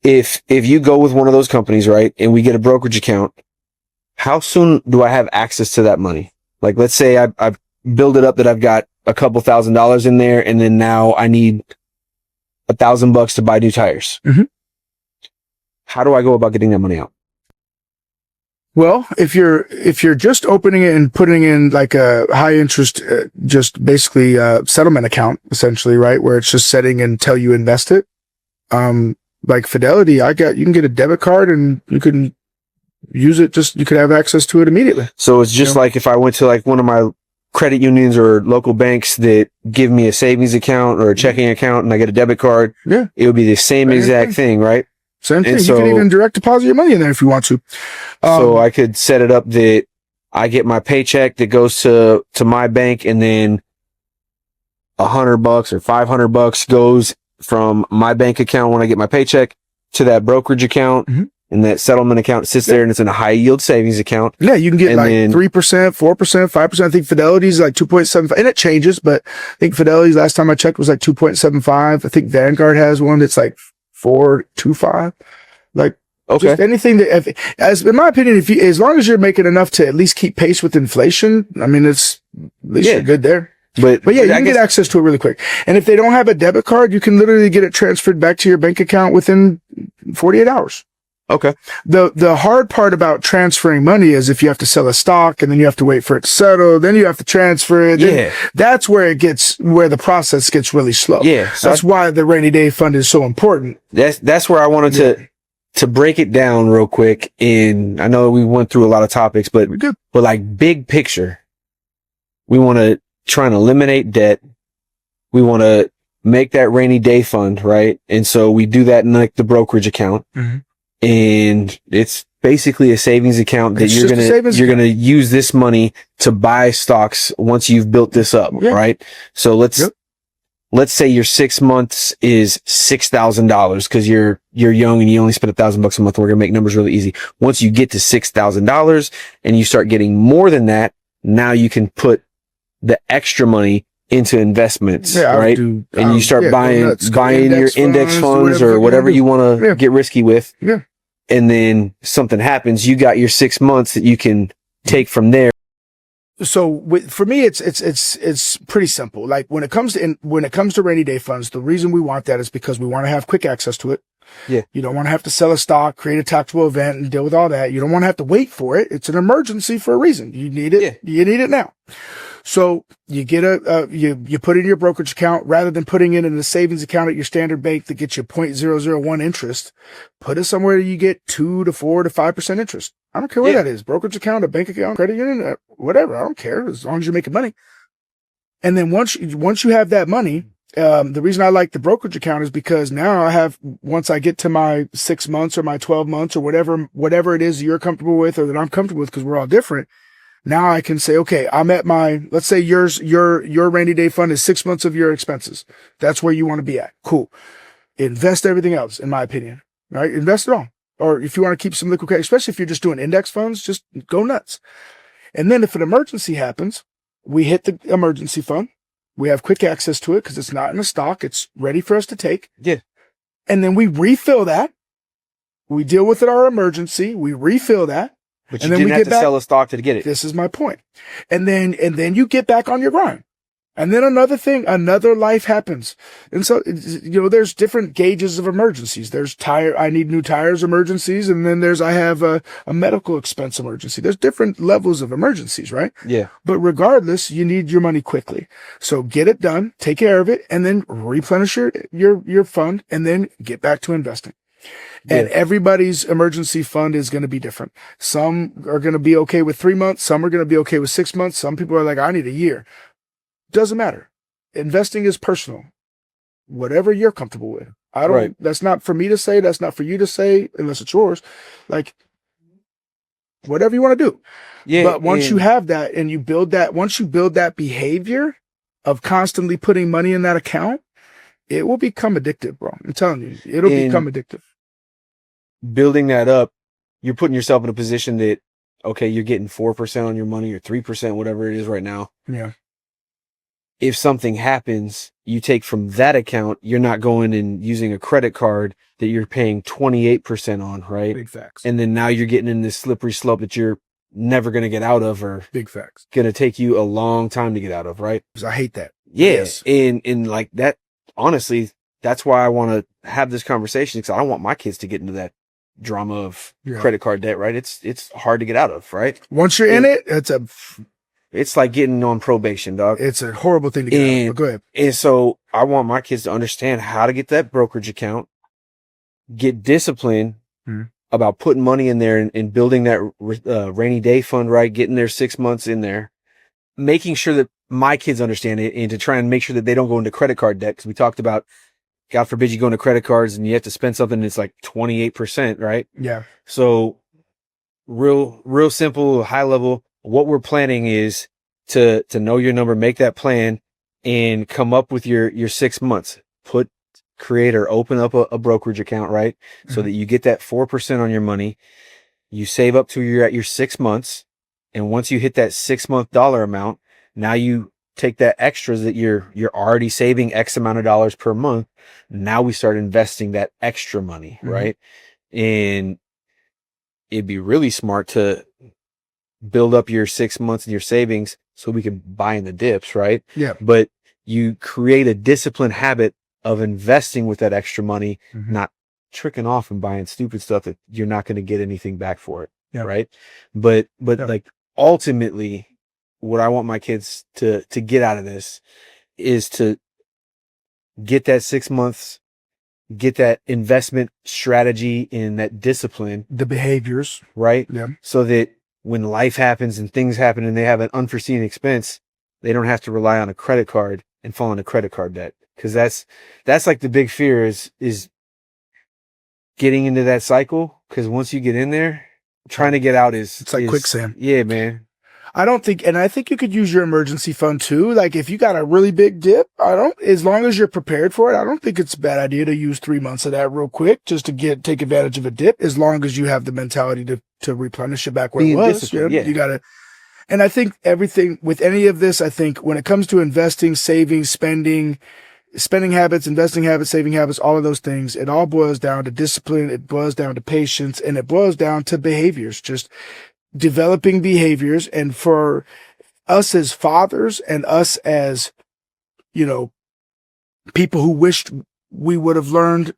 B: if you go with one of those companies, right, and we get a brokerage account, how soon do I have access to that money? Like, let's say I build it up that I've got a couple $1,000s in there, and then now I need $1,000 to buy new tires. How do I go about getting that money out?
A: Well, if you're just opening it and putting in like a high interest, just basically settlement account, essentially, right, where it's just setting until you invest it. Like Fidelity, you can get a debit card and you can use it. You could have access to it immediately.
B: So it's just like if I went to like one of my credit unions or local banks that give me a savings account or a checking account and I get a debit card, it would be the same exact thing, right?
A: Same thing. You can even direct deposit your money in there if you want to.
B: So I could set it up that I get my paycheck that goes to my bank, and then $100 or $500 goes from my bank account when I get my paycheck to that brokerage account. And that settlement account sits there, and it's in a high yield savings account.
A: Yeah, you can get like 3%, 4%, 5%. I think Fidelity's like 2.75, and it changes, but I think Fidelity's last time I checked was like 2.75. I think Vanguard has one that's like 4.25. Like, just anything that, as in my opinion, as long as you're making enough to at least keep pace with inflation, I mean, at least you're good there. But yeah, you
B: I
A: can
B: guess,
A: get access to it really quick. And if they don't have a debit card, you can literally get it transferred back to your bank account within 48 hours.
B: okay.
A: The hard part about transferring money is if you have to sell a stock and then you have to wait for it to settle, then you have to transfer it.
B: Yeah.
A: That's where where the process gets really slow.
B: Yeah. So
A: That's why the rainy day fund is so important.
B: that's where I wanted to break it down real quick. And I know we went through a lot of topics, but
A: We're good.
B: like big picture, we want to try and eliminate debt. We want to make that rainy day fund, right? And so we do that in like the brokerage account.
A: Mhm.
B: And it's basically a savings account that
A: It's
B: you're
A: just a savings
B: gonna use this money to buy stocks once you've built this up,
A: Yeah.
B: right? So let's
A: Yep.
B: say your 6 months is $6,000 because you're young and you only spend $1,000 a month. We're gonna make numbers really easy. Once you get to $6,000 and you start getting more than that, now you can put the extra money into investments, right? And you start buying your index funds or whatever you want to get risky with.
A: Yeah.
B: And then something happens, you got your 6 months that you can take from there.
A: So for me, it's pretty simple. Like when it comes to rainy day funds, the reason we want that is because we want to have quick access to it.
B: Yeah.
A: You don't want to have to sell a stock, create a taxable event and deal with all that. You don't want to have to wait for it. It's an emergency for a reason. You need it.
B: Yeah.
A: You need it now. So you get you put it in your brokerage account rather than putting it in a savings account at your standard bank that gets you 0.001 interest. Put it somewhere you get 2 to 4 to 5% interest. I don't care what that is. Brokerage account, a bank account, credit union, whatever. I don't care as long as you're making money. And then once you have that money, the reason I like the brokerage account is because now once I get to my 6 months or my 12 months or whatever it is you're comfortable with or that I'm comfortable with, because we're all different. Now I can say, okay, I'm at let's say your rainy day fund is 6 months of your expenses. That's where you want to be at. Cool. Invest everything else, in my opinion, right? Invest it all. Or if you want to keep some liquid cash, especially if you're just doing index funds, just go nuts. And then if an emergency happens, we hit the emergency fund. We have quick access to it because it's not in a stock. It's ready for us to take.
B: Yeah.
A: And then we refill that. We deal with our emergency. We refill that.
B: But
A: and
B: you
A: then
B: didn't have to sell a stock to get it.
A: This is my point. And then you get back on your grind. And then another life happens. And so, there's different gauges of emergencies. There's I need new tires emergencies. And then I have a medical expense emergency. There's different levels of emergencies, right?
B: Yeah.
A: But regardless, you need your money quickly. So get it done, take care of it, and then replenish your fund and then get back to investing. And everybody's emergency fund is going to be different. Some are going to be okay with 3 months. Some are going to be okay with 6 months. Some people are like, I need a year. Doesn't matter. Investing is personal. Whatever you're comfortable with. That's not for me to say. That's not for you to say, unless it's yours. Like, whatever you want to do.
B: Yeah.
A: But once you have that and once you build that behavior of constantly putting money in that account, it will become addictive, bro. I'm telling you, it'll become addictive.
B: Building that up, you're putting yourself in a position that, okay, you're getting 4% on your money or 3%, whatever it is right now.
A: Yeah.
B: If something happens, you take from that account, you're not going and using a credit card that you're paying 28% on, right?
A: Big facts.
B: And then now you're getting in this slippery slope that you're never going to get out of or
A: big facts.
B: Going to take you a long time to get out of, right?
A: I hate that.
B: Yeah.
A: Yes.
B: And like that, honestly, that's why I want to have this conversation because I don't want my kids to get into that drama of credit card debt, right? It's hard to get out of, right?
A: Once you're in it,
B: it's like getting on probation, dog.
A: It's a horrible thing to get out of. But go ahead.
B: And so I want my kids to understand how to get that brokerage account, get disciplined about putting money in there and building that rainy day fund, right? Getting their 6 months in there, making sure that my kids understand it and to try and make sure that they don't go into credit card debt. Cause we talked about, God forbid you go into credit cards and you have to spend something that's like 28%, right?
A: Yeah.
B: So real simple, high level. What we're planning is to know your number, make that plan and come up with your 6 months, create or open up a brokerage account, right? So that you get that 4% on your money. You save up to you're at your 6 months. And once you hit that 6 month dollar amount, now you take that extras that you're already saving X amount of dollars per month. Now we start investing that extra money, right? And it'd be really smart to build up your 6 months and your savings so we can buy in the dips, right?
A: Yeah.
B: But you create a disciplined habit of investing with that extra money,
A: Mhm.
B: not tricking off and buying stupid stuff that you're not going to get anything back for it.
A: Yeah.
B: Right. But
A: Yeah.
B: like ultimately what I want my kids to get out of this is to get that 6 months, get that investment strategy and that discipline,
A: The behaviors.
B: right?
A: Yeah.
B: So that when life happens and things happen and they have an unforeseen expense, they don't have to rely on a credit card and fall into credit card debt. Cause that's like the big fear is getting into that cycle. Cause once you get in there, trying to get out
A: It's like quicksand.
B: Yeah, man.
A: I think you could use your emergency fund too. Like if you got a really big dip, as long as you're prepared for it, I don't think it's a bad idea to use 3 months of that real quick just to take advantage of a dip, as long as you have the mentality to replenish it back where it
B: Being
A: was.
B: disciplined,
A: You know?
B: yeah.
A: You gotta, and I think everything with any of this, I think when it comes to investing, saving, spending habits, investing habits, saving habits, all of those things, it all boils down to discipline. It boils down to patience, and it boils down to behaviors, just developing behaviors. And for us as fathers and us as, people who wished we would have learned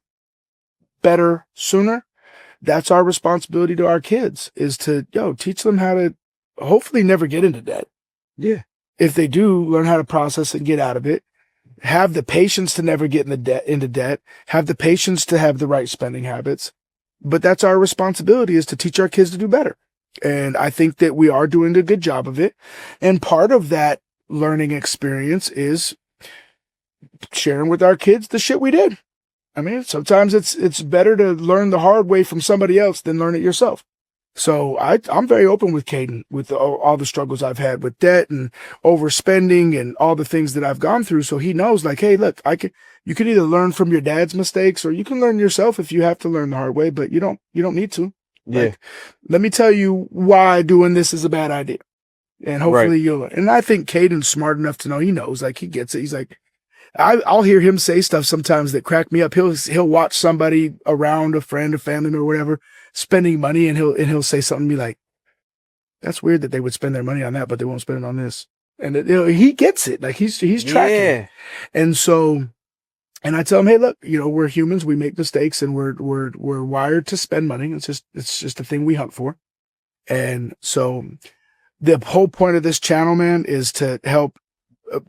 A: better sooner, that's our responsibility to our kids, is to, teach them how to hopefully never get into debt.
B: Yeah.
A: If they do, learn how to process and get out of it. Have the patience to never get into debt. Have the patience to have the right spending habits. But that's our responsibility, is to teach our kids to do better. And I think that we are doing a good job of it. And part of that learning experience is sharing with our kids the shit we did. I mean, sometimes it's better to learn the hard way from somebody else than learn it yourself. So I'm very open with Caden, with all the struggles I've had with debt and overspending and all the things that I've gone through. So he knows, like, hey, look, you can either learn from your dad's mistakes or you can learn yourself if you have to learn the hard way, but you don't need to.
B: Yeah.
A: Like, let me tell you why doing this is a bad idea. And hopefully you'll learn. And I think Caden's smart enough to know, he knows, like, he gets it. He's like, I'll hear him say stuff sometimes that crack me up. He'll watch somebody around, a friend, a family member, or whatever, spending money, and he'll say something to me like, "That's weird that they would spend their money on that, but they won't spend it on this." And he gets it. Like he's tracking.
B: Yeah.
A: And so, and I tell him, "Hey, look, we're humans. We make mistakes, and we're wired to spend money. It's just a thing we hunt for." And so, the whole point of this channel, man, is to help.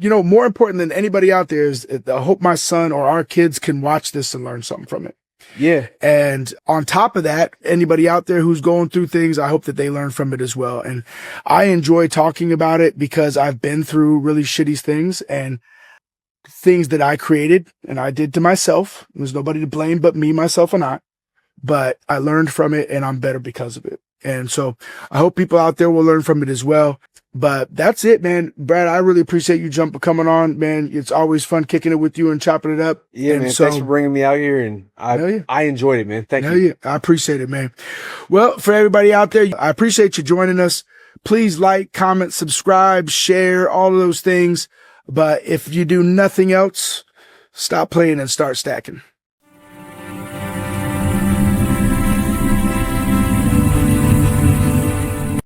A: More important than anybody out there is, I hope my son or our kids can watch this and learn something from it.
B: Yeah.
A: And on top of that, anybody out there who's going through things, I hope that they learn from it as well. And I enjoy talking about it because I've been through really shitty things and things that I created and I did to myself. There's nobody to blame but me, myself, and I. But I learned from it and I'm better because of it. And so I hope people out there will learn from it as well. But that's it, man. Brad, I really appreciate you coming on, man. It's always fun kicking it with you and chopping it up.
B: Yeah,
A: and
B: man.
A: So,
B: thanks for bringing me out here, and I enjoyed it, man. Thank you.
A: Yeah, I appreciate it, man. Well, for everybody out there, I appreciate you joining us. Please like, comment, subscribe, share, all of those things. But if you do nothing else, stop playing and start stacking.